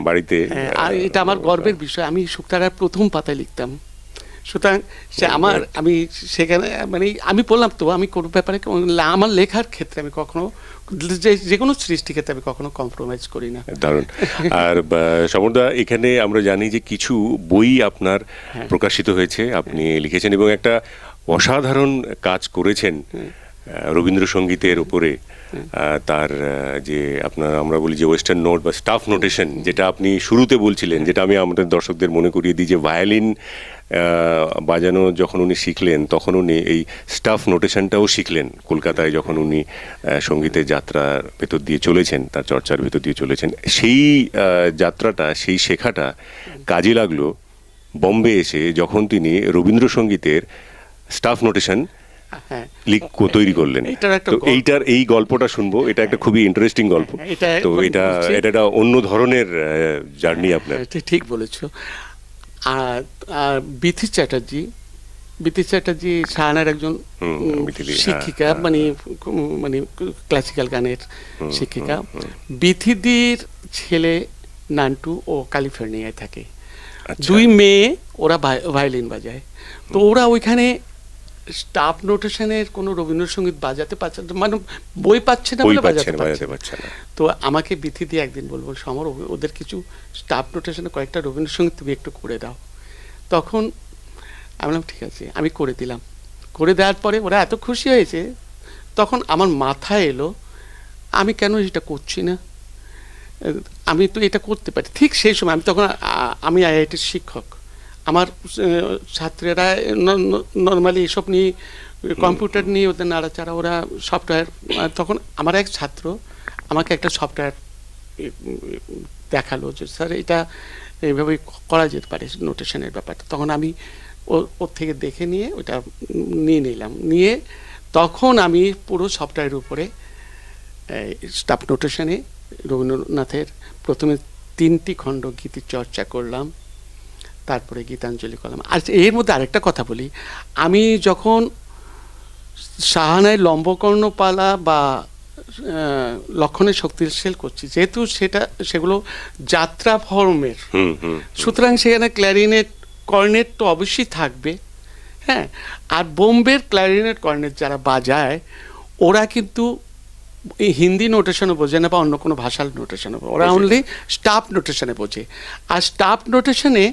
বাড়িতে, আর এটা আমার গর্বের বিষয়। আমি শুকতারার প্রথম পাতায় লিখতাম। সুতরাং আমি সেখানে মানে আমি বললাম তো, আমি কোনো ব্যাপারে আমার লেখার ক্ষেত্রে আমি কখনো যে কোনো সৃষ্টি ক্ষেত্রে আমি কখনো কম্প্রোমাইজ করি না। দারুণ। আর সমরদা, এখানে আমরা জানি যে কিছু বই আপনার প্রকাশিত হয়েছে, আপনি লিখেছেন এবং একটা অসাধারণ কাজ করেছেন রবীন্দ্রসঙ্গীতের উপরে। তার যে আমরা বলি যে ওয়েস্টার্ন নোট বা স্টাফ নোটেশন, যেটা আপনি শুরুতে বলছিলেন, যেটা আমি আমাদের দর্শকদের মনে করিয়ে দিই, যে ভায়োলিন বাজানো যখন উনি শিখলেন, তখন উনি এই স্টাফ নোটেশনটাও শিখলেন কলকাতায়, যখন উনি সঙ্গীতের যাত্রার ভেতর দিয়ে চলেছেন, তার চর্চার ভেতর দিয়ে চলেছেন। সেই যাত্রাটা, সেই শেখাটা কাজে লাগলো বম্বে এসে, যখন তিনি রবীন্দ্রসঙ্গীতের স্টাফ নোটেশন তৈরি করলেন। তো এই গল্পটা শুনবো, এটা একটা খুবই ইন্টারেস্টিং গল্প। তো এটা একটা অন্য ধরনের জার্নি আপনার। ঠিক বলেছো। আর বিথি চ্যাটার্জি শাহানার একজন শিক্ষিকা, মানে ক্লাসিক্যাল গানের শিক্ষিকা। বিথিদির ছেলে নান্টু ও ক্যালিফোর্নিয়ায় থাকে, দুই মেয়ে, ওরা ভায়োলিন বাজায়। তো ওরা ওইখানে স্টাফ নোটেশনের কোনো রবীন্দ্রসঙ্গীত বাজাতে পারছে না, মানে বই পাচ্ছে না বলে বাজাতে পারছে না। তো আমাকে বিথি দিয়ে একদিন বলবো, সমর ওদের কিছু স্টাফ নোটেশনে কয়েকটা রবীন্দ্রসঙ্গীত তুমি একটু করে দাও। তখন আমি বললাম ঠিক আছে, আমি করে দিলাম। করে দেওয়ার পরে ওরা এত খুশি হয়েছে, তখন আমার মাথায় এলো আমি কেন এটা করছি না, আমি তো এটা করতে পারি। ঠিক সেই সময় আমি আইআইটির শিক্ষক, আমার ছাত্রেরা নর্মালি এসব নিয়ে, কম্পিউটার নিয়ে ওদের নাড়াচাড়া, ওরা সফটওয়্যার। তখন আমার এক ছাত্র আমাকে একটা সফটওয়্যার দেখালো যে স্যার এটা এইভাবে করা যেতে পারে নোটেশনের ব্যাপারটা। তখন আমি ওর থেকে দেখে নিয়ে ওটা নিয়ে নিলাম, নিয়ে তখন আমি পুরো সফটওয়্যারের উপরে স্টাফ নোটেশনে রবীন্দ্রনাথের প্রথমে 3টি খণ্ড গীতির চর্চা করলাম, তারপরে গীতাঞ্জলি করলাম। আর এর মধ্যে আরেকটা কথা বলি, আমি যখন শাহানায় লম্বকর্ণপালা বা লক্ষণের শক্তিশীল করছি, যেহেতু সেগুলো যাত্রা ফর্মের, সুতরাং সেখানে ক্ল্যারিনেট কর্নেট তো অবশ্যই থাকবে। হ্যাঁ, আর বোম্বের ক্ল্যারিনেট কর্নেট যারা বাজায়, ওরা কিন্তু এই হিন্দি নোটেশনও বোঝে না বা অন্য কোনো ভাষার নোটেশনও, ওরা অনলি স্টাফ নোটেশনে বোঝে। আর স্টাফ নোটেশনে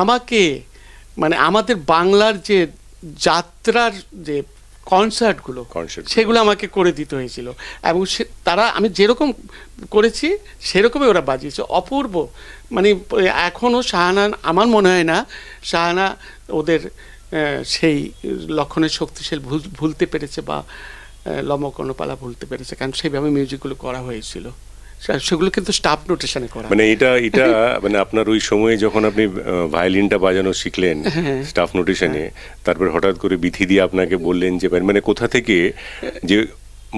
আমাকে মানে আমাদের বাংলার যে যাত্রার যে কনসার্টগুলো, সেগুলো আমাকে করে দিতে হয়েছিল, এবং তারা আমি যেরকম করেছি সেরকমই ওরা বাজিয়েছে। অপূর্ব, মানে এখনও শাহানা, আমার মনে হয় না শাহানা ওদের সেই লক্ষণের শক্তিশালী ভুলতে পেরেছে বা লম্বকর্ণপালা ভুলতে পেরেছে, কারণ সেইভাবে মিউজিকগুলো করা হয়েছিল, সেগুলো কিন্তু স্টাফ নোটেশনে করা। মানে এটা মানে আপনার ওই সময়ে যখন আপনি ভায়োলিনটা বাজানো শিখলেন স্টাফ নোটেশনে, তারপর হঠাৎ করে বিথি দিয়ে আপনাকে বললেন যে মানে কোথা থেকে যে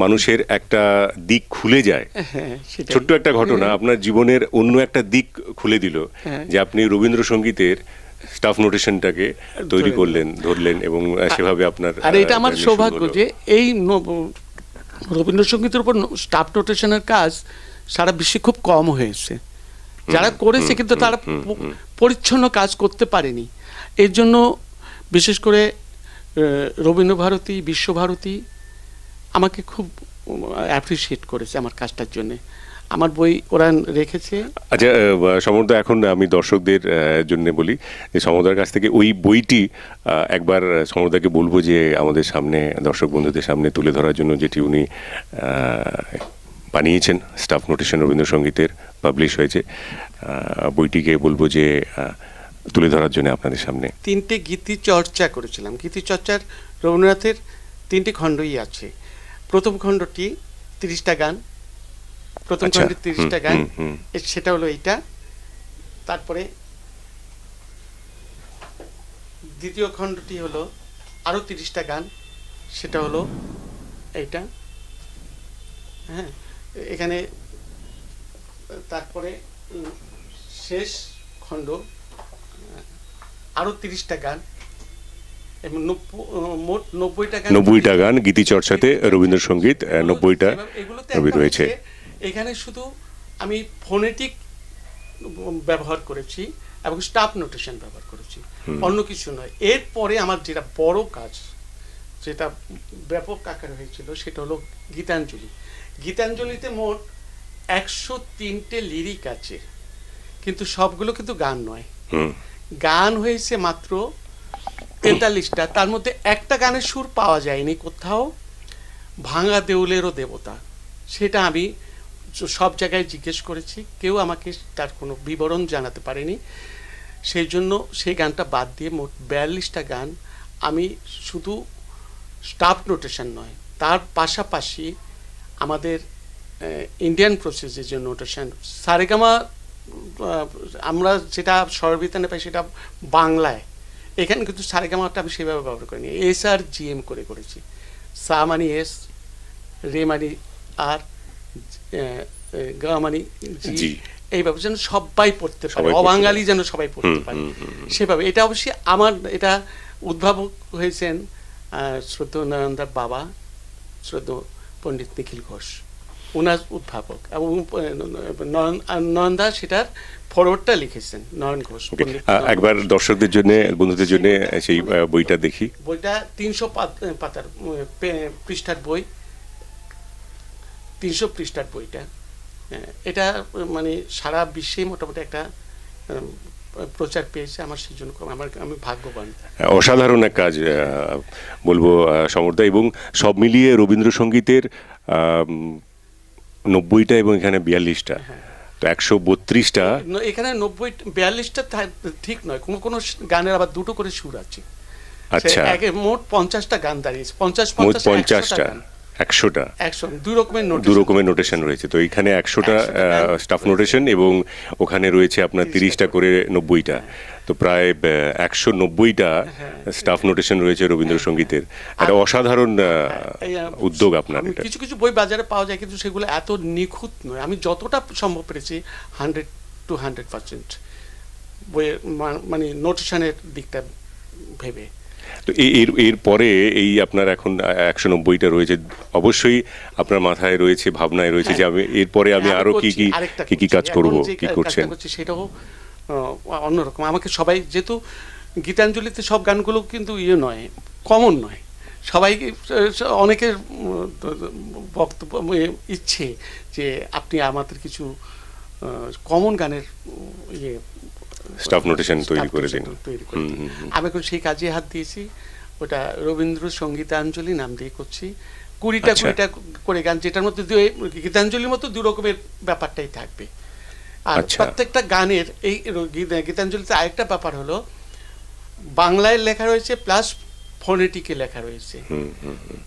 মানুষের একটা দিক খুলে যায়, ছোট্ট একটা ঘটনা আপনার জীবনের অন্য একটা দিক খুলে দিল, যে আপনি রবীন্দ্রসঙ্গীতের স্টাফ নোটেশনটাকে তৈরি করলেন, ধরলেন, এবং সেভাবে আপনার। আর এটা আমার সৌভাগ্য যে এই রবীন্দ্রসঙ্গীতের উপর স্টাফ নোটেশনের কাজ সারা বিশ্বে খুব কম হয়েছে। যারা করেছে কিন্তু তারা পরিচ্ছন্ন কাজ করতে পারেনি। এর জন্য বিশেষ করে রবীন্দ্রভারতী, বিশ্বভারতী আমাকে খুব অ্যাপ্রিসিয়েট করেছে আমার কাজটার জন্যে। আমার বই ওরা রেখেছে। আচ্ছা, সমরদা, এখন আমি দর্শকদের জন্য বলি যে সমরদার কাছ থেকে ওই বইটি একবার সমরদাকে বলবো যে আমাদের সামনে, দর্শক বন্ধুদের সামনে তুলে ধরার জন্য, যেটি উনি বানিয়েছেন, স্টাফ নোটেশন রবীন্দ্রসঙ্গীতের পাবলিশ হয়েছে। বইটিকে বলবো যে তুলে ধরার জন্য আপনাদের সামনে। 3টে গীতি চর্চা করেছিলাম। গীতি চর্চার রবীন্দ্রনাথের 3টে খণ্ডই আছে। প্রথম খণ্ডটি 30টা গান, প্রথম খণ্ডে 30টা গান, সেটা হলো এইটা। তারপরে দ্বিতীয় খণ্ডটি হলো আরো 30টা গান, সেটা হলো এইটা। হ্যাঁ, এখানে তারপরে শেষ খণ্ড আরো 30টা গান, এবং মোট 90টা গান গীতি চর্চাতে রবীন্দ্রসঙ্গীত 90টা রয়েছে। এখানে শুধু আমি ফোনেটিক ব্যবহার করেছি এবং স্টাফ নোটেশন ব্যবহার করেছি, অন্য কিছু নয়। এরপরে আমার যেটা বড় কাজ, যেটা ব্যাপক আকারে হয়েছিল, সেটা হলো গীতাঞ্জলি। গীতাঞ্জলিতে মোট 103টে লিরিক আছে, কিন্তু সবগুলো কিন্তু গান নয়। গান হয়েছে মাত্র 43টা। তার মধ্যে একটা গানের সুর পাওয়া যায়নি কোথাও, ভাঙা দেউলেরও দেবতা। সেটা আমি সব জায়গায় জিজ্ঞেস করেছি, কেউ আমাকে তার কোনো বিবরণ জানাতে পারেনি। সেই জন্য সেই গানটা বাদ দিয়ে মোট 42টা গান আমি শুধু স্টাফ নোটেশন নয়, তার পাশাপাশি আমাদের ইন্ডিয়ান প্রসেসের যে নোটেশন, সারেগামা আমরা যেটা স্বরবিতানে পাই সেটা বাংলায়, এখানে কিন্তু সারেগামাটা আমি সেভাবে ব্যবহার করিনি, এস আর জি এম করে করেছি। সা মানি এস, রে মানি আর, গা মানি জি, এইভাবে যেন সবাই পড়তে পারে, অবাঙালি যেন সবাই পড়তে পারে সেভাবে। এটা অবশ্যই আমার, এটা উদ্ভাবক হয়েছেন শ্রদ্ধেয় নয়নদার বাবা, শ্রদ্ধেয় পণ্ডিত নিখিল ঘোষ, ওনার উদ্ভাবক। এবং নয়নদা সেটার ফরওয়ার্ডটা লিখেছেন, নয়ন ঘোষ। একবার দর্শকদের জন্য, বন্ধুদের জন্য সেই বইটা দেখি। বইটা 300 পাতার পৃষ্ঠার বই, 300 পৃষ্ঠার বইটা। এটা মানে সারা বিশ্বে মোটামুটি একটা প্রচার পেয়েছে। আমার সেই জন্য আমি ভাগ্যবান। অসাধারণ এক কাজ বলবো সমরদা। এবং সব মিলিয়ে রবীন্দ্রসঙ্গীতের 90টা এবং এখানে 42টা, তো 132টা। এখানে 42টা ঠিক নয়, কোনো কোনো গানের আবার দুটো করে সুর আছে। আচ্ছা, মোট 50টা গান দাঁড়িয়েছে, 50টা 100টা 2 রকমের নোটেশন রয়েছে। তো এখানে 100টা স্টাফ নোটেশন এবং ওখানে রয়েছে আপনার 30টা করে 90টা, তো প্রায় 190টা স্টাফ নোটেশন রয়েছে রবীন্দ্রসঙ্গীতের। একটা অসাধারণ উদ্যোগ আপনার। কিছু কিছু বই বাজারে পাওয়া যায়, কিন্তু সেগুলো এত নিখুঁত নয়। আমি যতটা সম্ভব পেরেছি 100 to 100% বইয়ের মানে নোটেশনের দিকটা ভেবে। তো এর পরে এই আপনার এখন 190টা রয়েছে, অবশ্যই আপনার মাথায় রয়েছে, ভাবনায় রয়েছে যে আমি এরপরে আমি আরো কি কাজ করব, কি করছেন? সেটাও অন্যরকম। আমাকে সবাই, যেহেতু গীতাঞ্জলিতে সব গানগুলো কিন্তু নয়, কমন নয়, সবাই, অনেকের বক্তব্য ইচ্ছে যে আপনি আমাদের কিছু কমন গানের স্টাফ নোটেশন তৈরি করে দিন। আমি এখন সেই কাজে হাত দিয়েছি। ওটা রবীন্দ্র সঙ্গীতাঞ্জলি নাম দিয়ে করছি। 20টা করে গান, যেটার মধ্যে গীতাঞ্জলির মতো 2 রকমের ব্যাপারটাই থাকবে। আর প্রত্যেকটা গানের এই গীতাঞ্জলিতে আরেকটা ব্যাপার হলো, বাংলায় লেখা রয়েছে প্লাস ফোনেটিকে লেখা রয়েছে,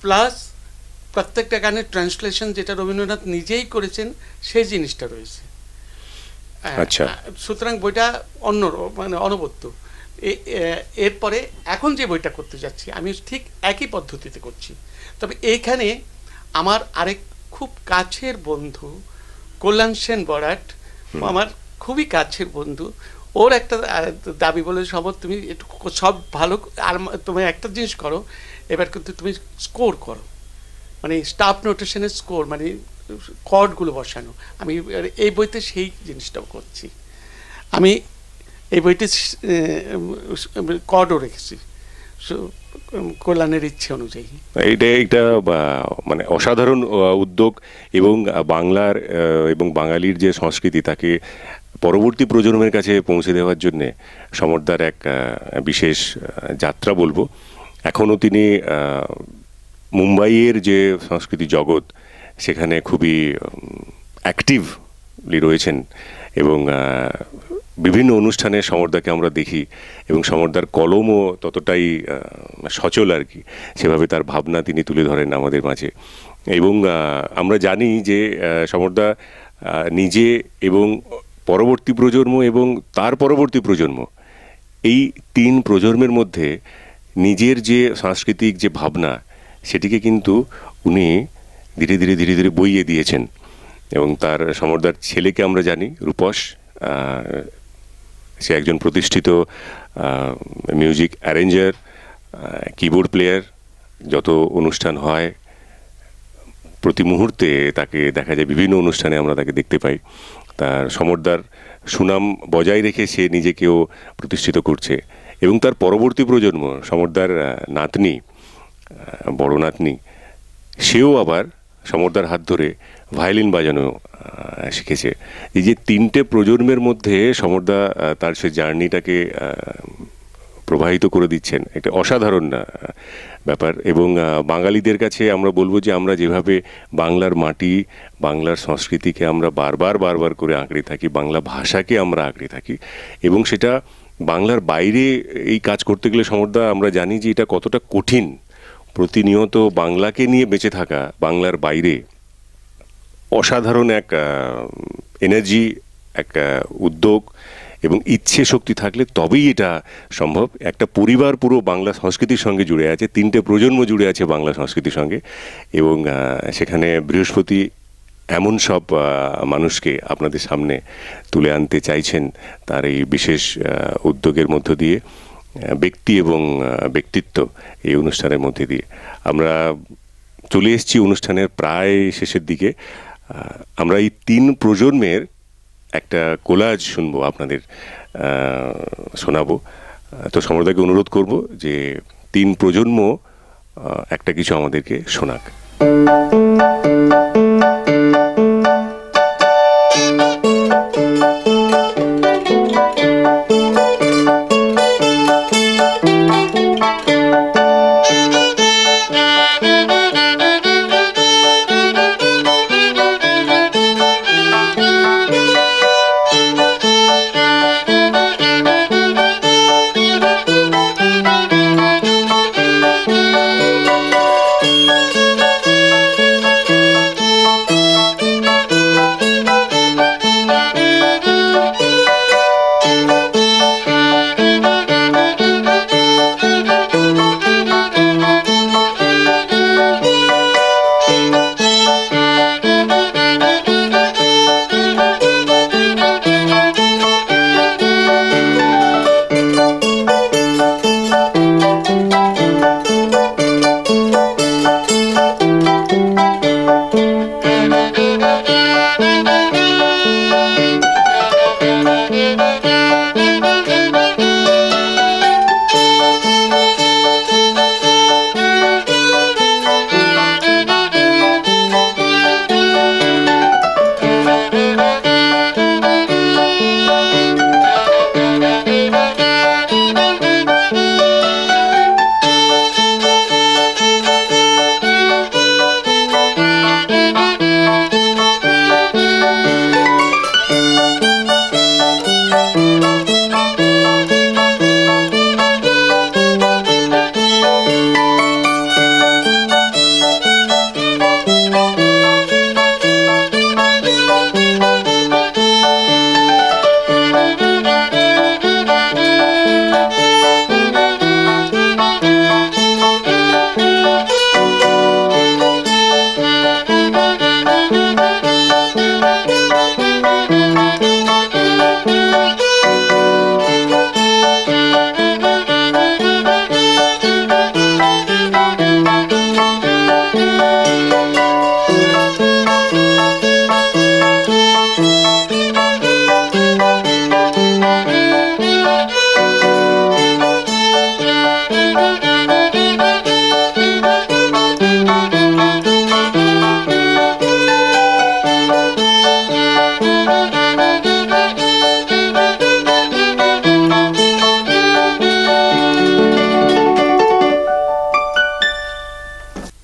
প্লাস প্রত্যেকটা গানের ট্রান্সলেশন যেটা রবীন্দ্রনাথ নিজেই করেছেন সেই জিনিসটা রয়েছে। আচ্ছা, সুতরাং বইটা অন্য মানে অনবদ্য। এরপরে এখন যে বইটা করতে যাচ্ছি আমি ঠিক একই পদ্ধতিতে করছি, তবে এইখানে আমার আরেক খুব কাছের বন্ধু কল্যাণ সেন বরাট, আমার খুবই কাছের বন্ধু, ওর একটা দাবি বলে, সবর তুমি একটু সব ভালো, আর তুমি একটা জিনিস করো, এবার কিন্তু তুমি স্কোর করো, মানে স্টাফ নোটেশনের স্কোর, মানে কর্ডগুলো বসানো। আমি এই বইতে সেই জিনিসটাও করছি। আমি এই বইতে কর্ডও রেখেছি, কল্যাণের ইচ্ছে অনুযায়ী। এইটা একটা মানে অসাধারণ উদ্যোগ, এবং বাংলার এবং বাঙালির যে সংস্কৃতি তাকে পরবর্তী প্রজন্মের কাছে পৌঁছে দেওয়ার জন্যে সমরদার এক বিশেষ যাত্রা বলবো। এখনও তিনি মুম্বাইয়ের যে সংস্কৃতি জগৎ সেখানে খুবই অ্যাক্টিভলি রয়েছেন, এবং বিভিন্ন অনুষ্ঠানে সমরদাকে আমরা দেখি, এবং সমরদার কলমও ততটাই সচল আর কি, সেভাবে তার ভাবনা তিনি তুলে ধরেন আমাদের মাঝে। এবং আমরা জানি যে সমরদা নিজে এবং পরবর্তী প্রজন্ম এবং তার পরবর্তী প্রজন্ম, এই 3 প্রজন্মের মধ্যে নিজের যে সাংস্কৃতিক যে ভাবনা সেটিকে কিন্তু উনি ধীরে ধীরে ধীরে ধীরে বইয়ে দিয়েছেন। এবং তার সমরদার ছেলেকে আমরা জানি, রূপস, সে একজন প্রতিষ্ঠিত মিউজিক অ্যারেঞ্জার, কিবোর্ড প্লেয়ার। যত অনুষ্ঠান হয় প্রতি মুহূর্তে তাকে দেখা যায়, বিভিন্ন অনুষ্ঠানে আমরা তাকে দেখতে পাই। তার সমরদার সুনাম বজায় রেখে সে নিজেকেও প্রতিষ্ঠিত করছে। এবং তার পরবর্তী প্রজন্ম, সমরদার নাতনি, বড় নাতনি, সেও আবার সমরদার হাত ধরে ভায়োলিন বাজানো শিখেছে। এই যে 3টে প্রজন্মের মধ্যে সমরদা তার সে জার্নিটাকে প্রবাহিত করে দিচ্ছেন, একটা অসাধারণ ব্যাপার। এবং বাঙালিদের কাছে আমরা বলবো যে আমরা যেভাবে বাংলার মাটি, বাংলার সংস্কৃতিকে আমরা বারবার বারবার করে আঁকড়ে থাকি, বাংলা ভাষাকে আমরা আঁকড়ে থাকি, এবং সেটা বাংলার বাইরে এই কাজ করতে গেলে সমরদা আমরা জানি যে এটা কতটা কঠিন। প্রতিনিয়ত বাংলাকে নিয়ে বেঁচে থাকা, বাংলার বাইরে অসাধারণ এক এনার্জি, এক উদ্যোগ এবং ইচ্ছে শক্তি থাকলে তবেই এটা সম্ভব। একটা পরিবার পুরো বাংলা সংস্কৃতির সঙ্গে জুড়ে আছে, 3টে প্রজন্ম জুড়ে আছে বাংলা সংস্কৃতির সঙ্গে, এবং সেখানে বৃহস্পতি এমন সব মানুষকে আপনাদের সামনে তুলে আনতে চাইছেন তার এই বিশেষ উদ্যোগের মধ্য দিয়ে, ব্যক্তি এবং ব্যক্তিত্ব এই অনুষ্ঠানের মধ্যে দিয়ে। আমরা চলে এসেছি অনুষ্ঠানের প্রায় শেষের দিকে। আমরা এই 3 প্রজন্মের একটা কোলাজ শুনবো, আপনাদের শোনাবো। তো সমরদাকে অনুরোধ করব যে 3 প্রজন্ম একটা কিছু আমাদেরকে শোনাক।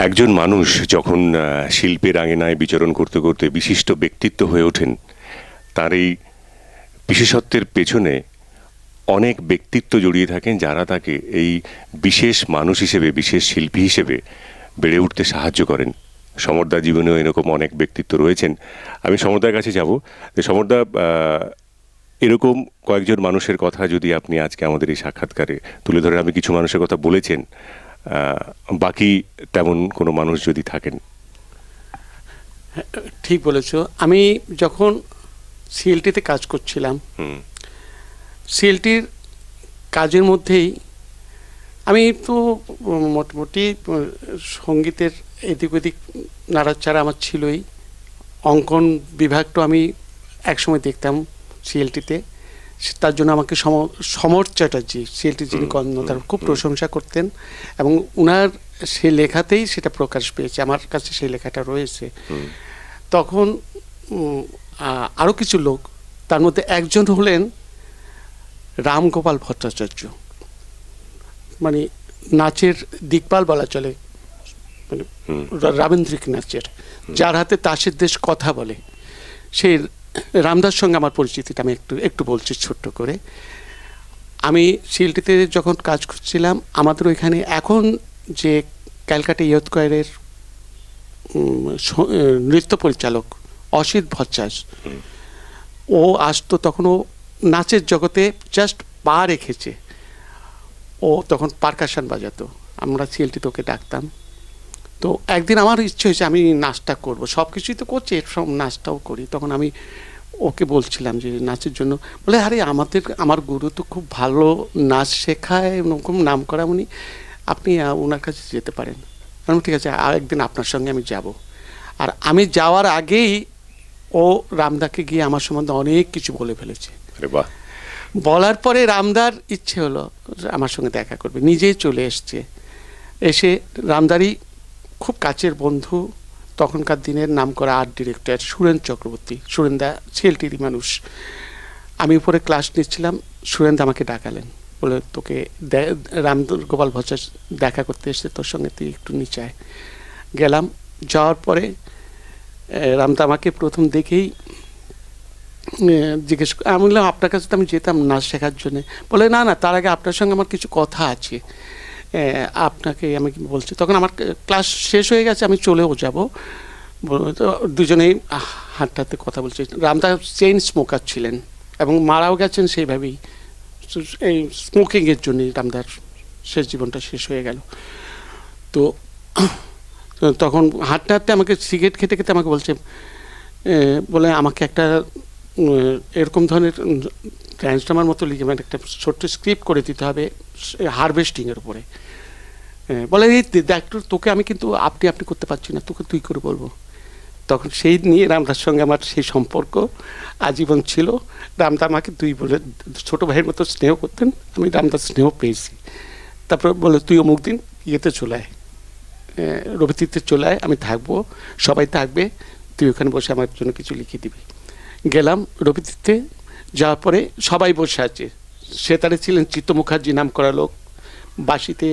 একজন মানুষ যখন শিল্পের আঙিনায় বিচরণ করতে করতে বিশিষ্ট ব্যক্তিত্ব হয়ে ওঠেন, তার এই বিশেষত্বের পেছনে অনেক ব্যক্তিত্ব জড়িয়ে থাকেন, যারা তাকে এই বিশেষ মানুষ হিসেবে, বিশেষ শিল্পী হিসেবে বেড়ে উঠতে সাহায্য করেন। সমরদার জীবনেও এরকম অনেক ব্যক্তিত্ব রয়েছেন। আমি সমরদার কাছে যাব। সমরদা, এরকম কয়েকজন মানুষের কথা যদি আপনি আজকে আমাদের এই সাক্ষাৎকারে তুলে ধরেন। আপনি কিছু মানুষের কথা বলেছেন, বাকি তেমন কোনো মানুষ যদি থাকেন। ঠিক বলেছ। আমি যখন সিএলটিতে কাজ করছিলাম, সিএলটির কাজের মধ্যেই আমি তো মোটামুটি সঙ্গীতের এদিক ওদিক নাড়াচাড়া আমার ছিলই। অঙ্কন বিভাগটা আমি একসময় দেখতাম সিএলটিতে। তার জন্য আমাকে সমর চ্যাটার্জি, সিএলটি যিনি কর্ণধার, খুব প্রশংসা করতেন এবং উনার সে লেখাতেই সেটা প্রকাশ পেয়েছে। আমার কাছে সেই লেখাটা রয়েছে। তখন আরও কিছু লোক, তার মধ্যে একজন হলেন রামগোপাল ভট্টাচার্য, মানে নাচের দিকপাল বলা চলে, মানে রাবীন্দ্রিক নাচের, যার হাতে তাসের দেশ কথা বলে। সেই রামদার সঙ্গে আমার পরিচিতিটা আমি একটু বলছি ছোট্ট করে। আমি সিএলটিতে যখন কাজ করছিলাম, আমাদের ওইখানে এখন যে ক্যালকাটা ইয়ুথ কোয়ারের নৃত্য পরিচালক অসিত ভট্টাচ, ও আসতো তখন। ও নাচের জগতে জাস্ট পা রেখেছে। ও তখন পারকাশন বাজাতো, আমরা সিএলটিতে ওকে ডাকতাম। তো একদিন আমার ইচ্ছে হয়েছে আমি নাচটা করব, সব কিছুই তো করছি, এর সব নাচটাও করি। তখন আমি ওকে বলছিলাম যে নাচের জন্য, বলে আরে আমার গুরু তো খুব ভালো নাচ শেখায়, ওরকম নাম করা উনি, আপনি ওনার কাছে যেতে পারেন। আমি ঠিক আছে, আর একদিন আপনার সঙ্গে আমি যাব। আর আমি যাওয়ার আগেই ও রামদাকে গিয়ে আমার সম্বন্ধে অনেক কিছু বলে ফেলেছে। বলার পরে রামদার ইচ্ছে হলো আমার সঙ্গে দেখা করবে, নিজেই চলে এসছে। এসে রামদারই খুব কাছের বন্ধু, তখনকার দিনের নামকরা আর্ট ডিরেক্টর সুরেন চক্রবর্তী। সুরেনদা সিএলটিরই মানুষ। আমি উপরে ক্লাস নিচ্ছিলাম, সুরেনদা আমাকে ডাকালেন, বলে তোকে রামগোপাল ভট্টাচার্য দেখা করতে এসে, তোর সঙ্গে তুই একটু নিচে আয়। গেলাম। যাওয়ার পরে রামদা আমাকে প্রথম দেখেই জিজ্ঞেস, আমি বললাম আপনার কাছে তো আমি যেতাম নাচ শেখার জন্যে। বলে না না, তার আগে আপনার সঙ্গে আমার কিছু কথা আছে, আপনাকে আমি বলছি। তখন আমার ক্লাস শেষ হয়ে গেছে, আমি চলেও যাব। তো দুজনেই হাঁটতে কথা বলছি। রামদা চেইন স্মোকার ছিলেন এবং মারাও গেছেন সেইভাবেই, এই স্মোকিংয়ের জন্যই রামদার শেষ জীবনটা শেষ হয়ে গেল। তো তখন হাঁটতে হাঁটতে আমাকে সিগারেট খেতে খেতে আমাকে বলছে, বলে আমাকে একটা এরকম ধরনের ড্যান্স ড্রামার মতো লিখে, মানে একটা ছোট্ট স্ক্রিপ্ট করে দিতে হবে হারভেস্টিংয়ের উপরে। বলে এই দেখ, তোকে আমি কিন্তু আপনি করতে পারছি না, তোকে তুই করে বলবো। তখন সেই নিয়ে রামদার সঙ্গে আমার সেই সম্পর্ক আজীবন ছিল। রামদা আমাকে তুই বলে ছোটো ভাইয়ের মতো স্নেহ করতেন, আমি রামদার স্নেহ পেয়েছি। তারপর বলে তুই অমুক দিন ইয়েতে চলে আয়, রবিতীর্থে চলে আয়, আমি থাকবো, সবাই থাকবে, তুই ওখানে বসে আমার জন্য কিছু লিখে দিবি। গেলাম রবিতীর্থে। যাওয়ার পরে সবাই বসে আছে। সেতারে ছিলেন চিত্ত মুখার্জি নাম করা লোক, বাঁশিতে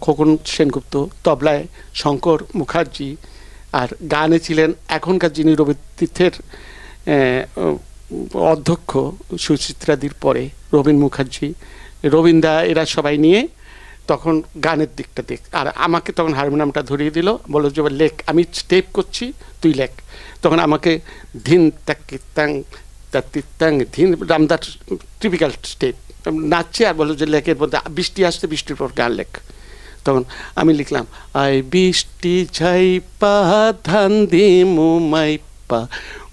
খোকন সেনগুপ্ত, তবলায় শঙ্কর মুখার্জি, আর গানে ছিলেন এখনকার যিনি রবিতীর্থের অধ্যক্ষ সুচিত্রাদির পরে রবীন মুখার্জি, রবীন্দা, এরা সবাই নিয়ে তখন গানের দিকটা দেখ। আর আমাকে তখন হারমোনিয়ামটা ধরিয়ে দিল, বললো যে লেখ, আমি স্টেপ করছি তুই লেখ। তখন আমাকে ধিন তাকি তাং তাং ধিন, রামদার টিপিক্যাল স্টেপ নাচছে, আর বললো যে লেখের মধ্যে বৃষ্টি আসছে, বৃষ্টির পর গান লেখ। তখন আমি লিখলাম, আই বৃষ্টি ঝাইপা ধান দি মুমাইপা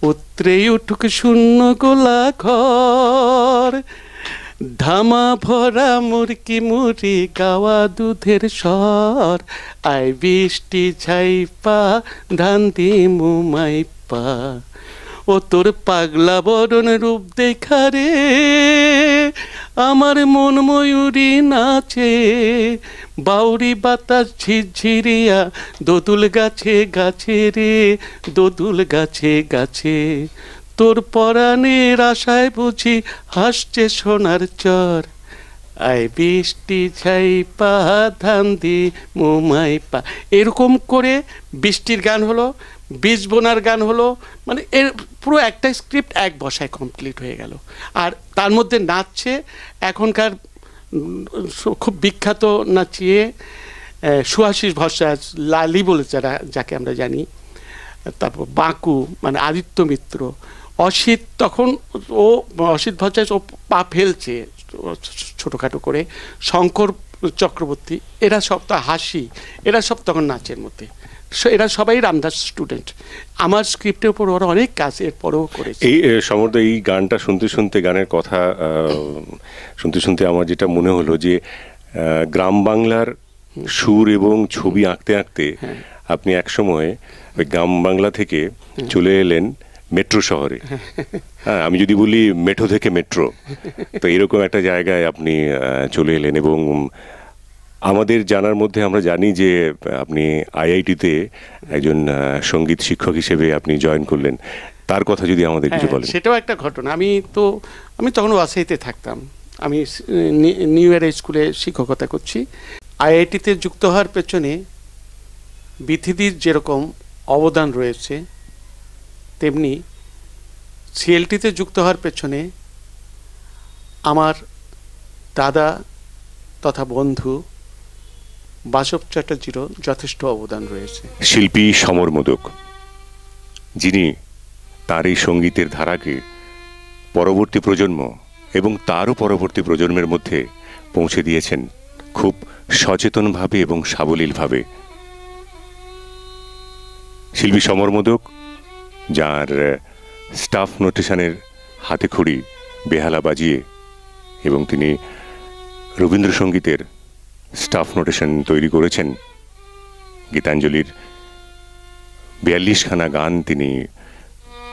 উত্রে উঠুক শূন্য গোলা ঘর, ধামা ভরা মুরকি মুড়ি গাওয়া দুধের স্বর, আই বৃষ্টি ঝাইপা ধান দি মুমাইপা। ও তোর পাগলা বরণ রূপ দেখা রে, আমার মন ময়ূরী নাচে, বাউরি বাতাস ঝিরঝিরিয়া দোদুল গাছে গাছে রে, দোদুল গাছে গাছে। তোর পরাণের আশায় বুঝি হাসছে সোনার চর, আয় বৃষ্টি ছাই পা ধান দি মুমাই পা, এরকম করে বৃষ্টির গান হলো, বীজ বোনার গান হলো, মানে এর পুরো একটা স্ক্রিপ্ট এক বসায় কমপ্লিট হয়ে গেল। আর তার মধ্যে নাচছে এখনকার খুব বিখ্যাত নাচিয়ে সুহাসিস ভট্টাচার্য, লালি বলে যাকে আমরা জানি, তারপর বাঁকু মানে আদিত্য মিত্র, অসিত, তখন অসিত ভট্টাচার্য ও পা ফেলছে ছোটোখাটো করে, শঙ্কর চক্রবর্তী, এরা সব তো হাসি, এরা সব তখন নাচের মধ্যে, এরা সবাই রামদাস স্টুডেন্ট। আমার স্ক্রিপ্টের উপর ওরা অনেক কাজ এরপরেও করেছে। এই সমর্থ, এই গানটা শুনতে শুনতে, গানের কথা শুনতে শুনতে আমার যেটা মনে হলো যে গ্রাম বাংলার সুর এবং ছবি আঁকতে আঁকতে আপনি একসময় ওই গ্রাম বাংলা থেকে চলে এলেন মেট্রো শহরে। হ্যাঁ, আমি যদি বলি মেঠো থেকে মেট্রো, তো এরকম একটা জায়গায় আপনি চলে এলেন। এবং আমাদের জানার মধ্যে আমরা জানি যে আপনি আইআইটিতে একজন সঙ্গীত শিক্ষক হিসেবে আপনি জয়েন করলেন, তার কথা যদি আমাদের কিছু বলেন। সেটাও একটা ঘটনা। আমি তখন ওয়াসাইতে থাকতাম, আমি নিউ ইয়ার স্কুলে শিক্ষকতা করছি। আইআইটিতে যুক্ত হওয়ার পেছনে বিথিদির যেরকম অবদান রয়েছে, তেমনি সিএলটিতে যুক্ত হওয়ার পেছনে আমার দাদা তথা বন্ধু বাসব চ্যাটার্জিরও যথেষ্ট অবদান রয়েছে। শিল্পী সমর মোদক, যিনি তার এই সঙ্গীতের ধারাকে পরবর্তী প্রজন্ম এবং তারও পরবর্তী প্রজন্মের মধ্যে পৌঁছে দিয়েছেন খুব সচেতনভাবে এবং সাবলীলভাবে। শিল্পী সমর মোদক, যার স্টাফ নোটেশনের হাতেখড়ি বেহালা বাজিয়ে, এবং তিনি রবীন্দ্রসঙ্গীতের স্টাফ নোটেশন তৈরি করেছেন, গীতাঞ্জলির 42খানা গান তিনি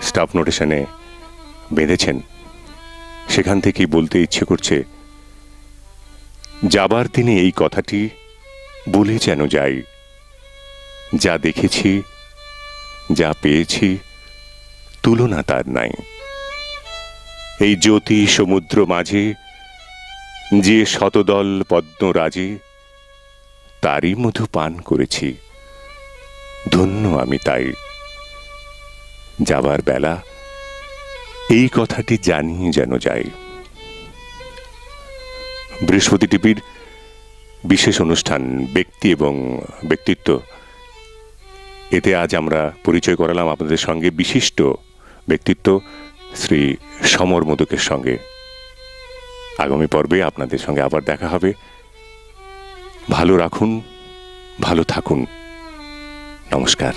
স্টাফ নোটেশনে বেঁধেছেন। সেখান থেকেই বলতে ইচ্ছে করছে, যাবার দিনে এই কথাটি বলে যেন যাই, যা দেখেছি যা পেয়েছি তুলনা তার নাই। এই জ্যোতি সমুদ্র মাঝে যে শতদল পদ্মরাজে, তারই মধু পান করেছি, ধন্য আমি তাই। যাবার বেলা এই কথাটি জানিয়ে যেন যাই। বৃহস্পতি টিভির বিশেষ অনুষ্ঠান ব্যক্তি এবং ব্যক্তিত্ব, এতে আজ আমরা পরিচয় করালাম আপনাদের সঙ্গে বিশিষ্ট ব্যক্তিত্ব শ্রী সমর মোদকের সঙ্গে। আগামী পর্বে আপনাদের সঙ্গে আবার দেখা হবে। ভালো রাখুন, ভালো থাকুন। নমস্কার।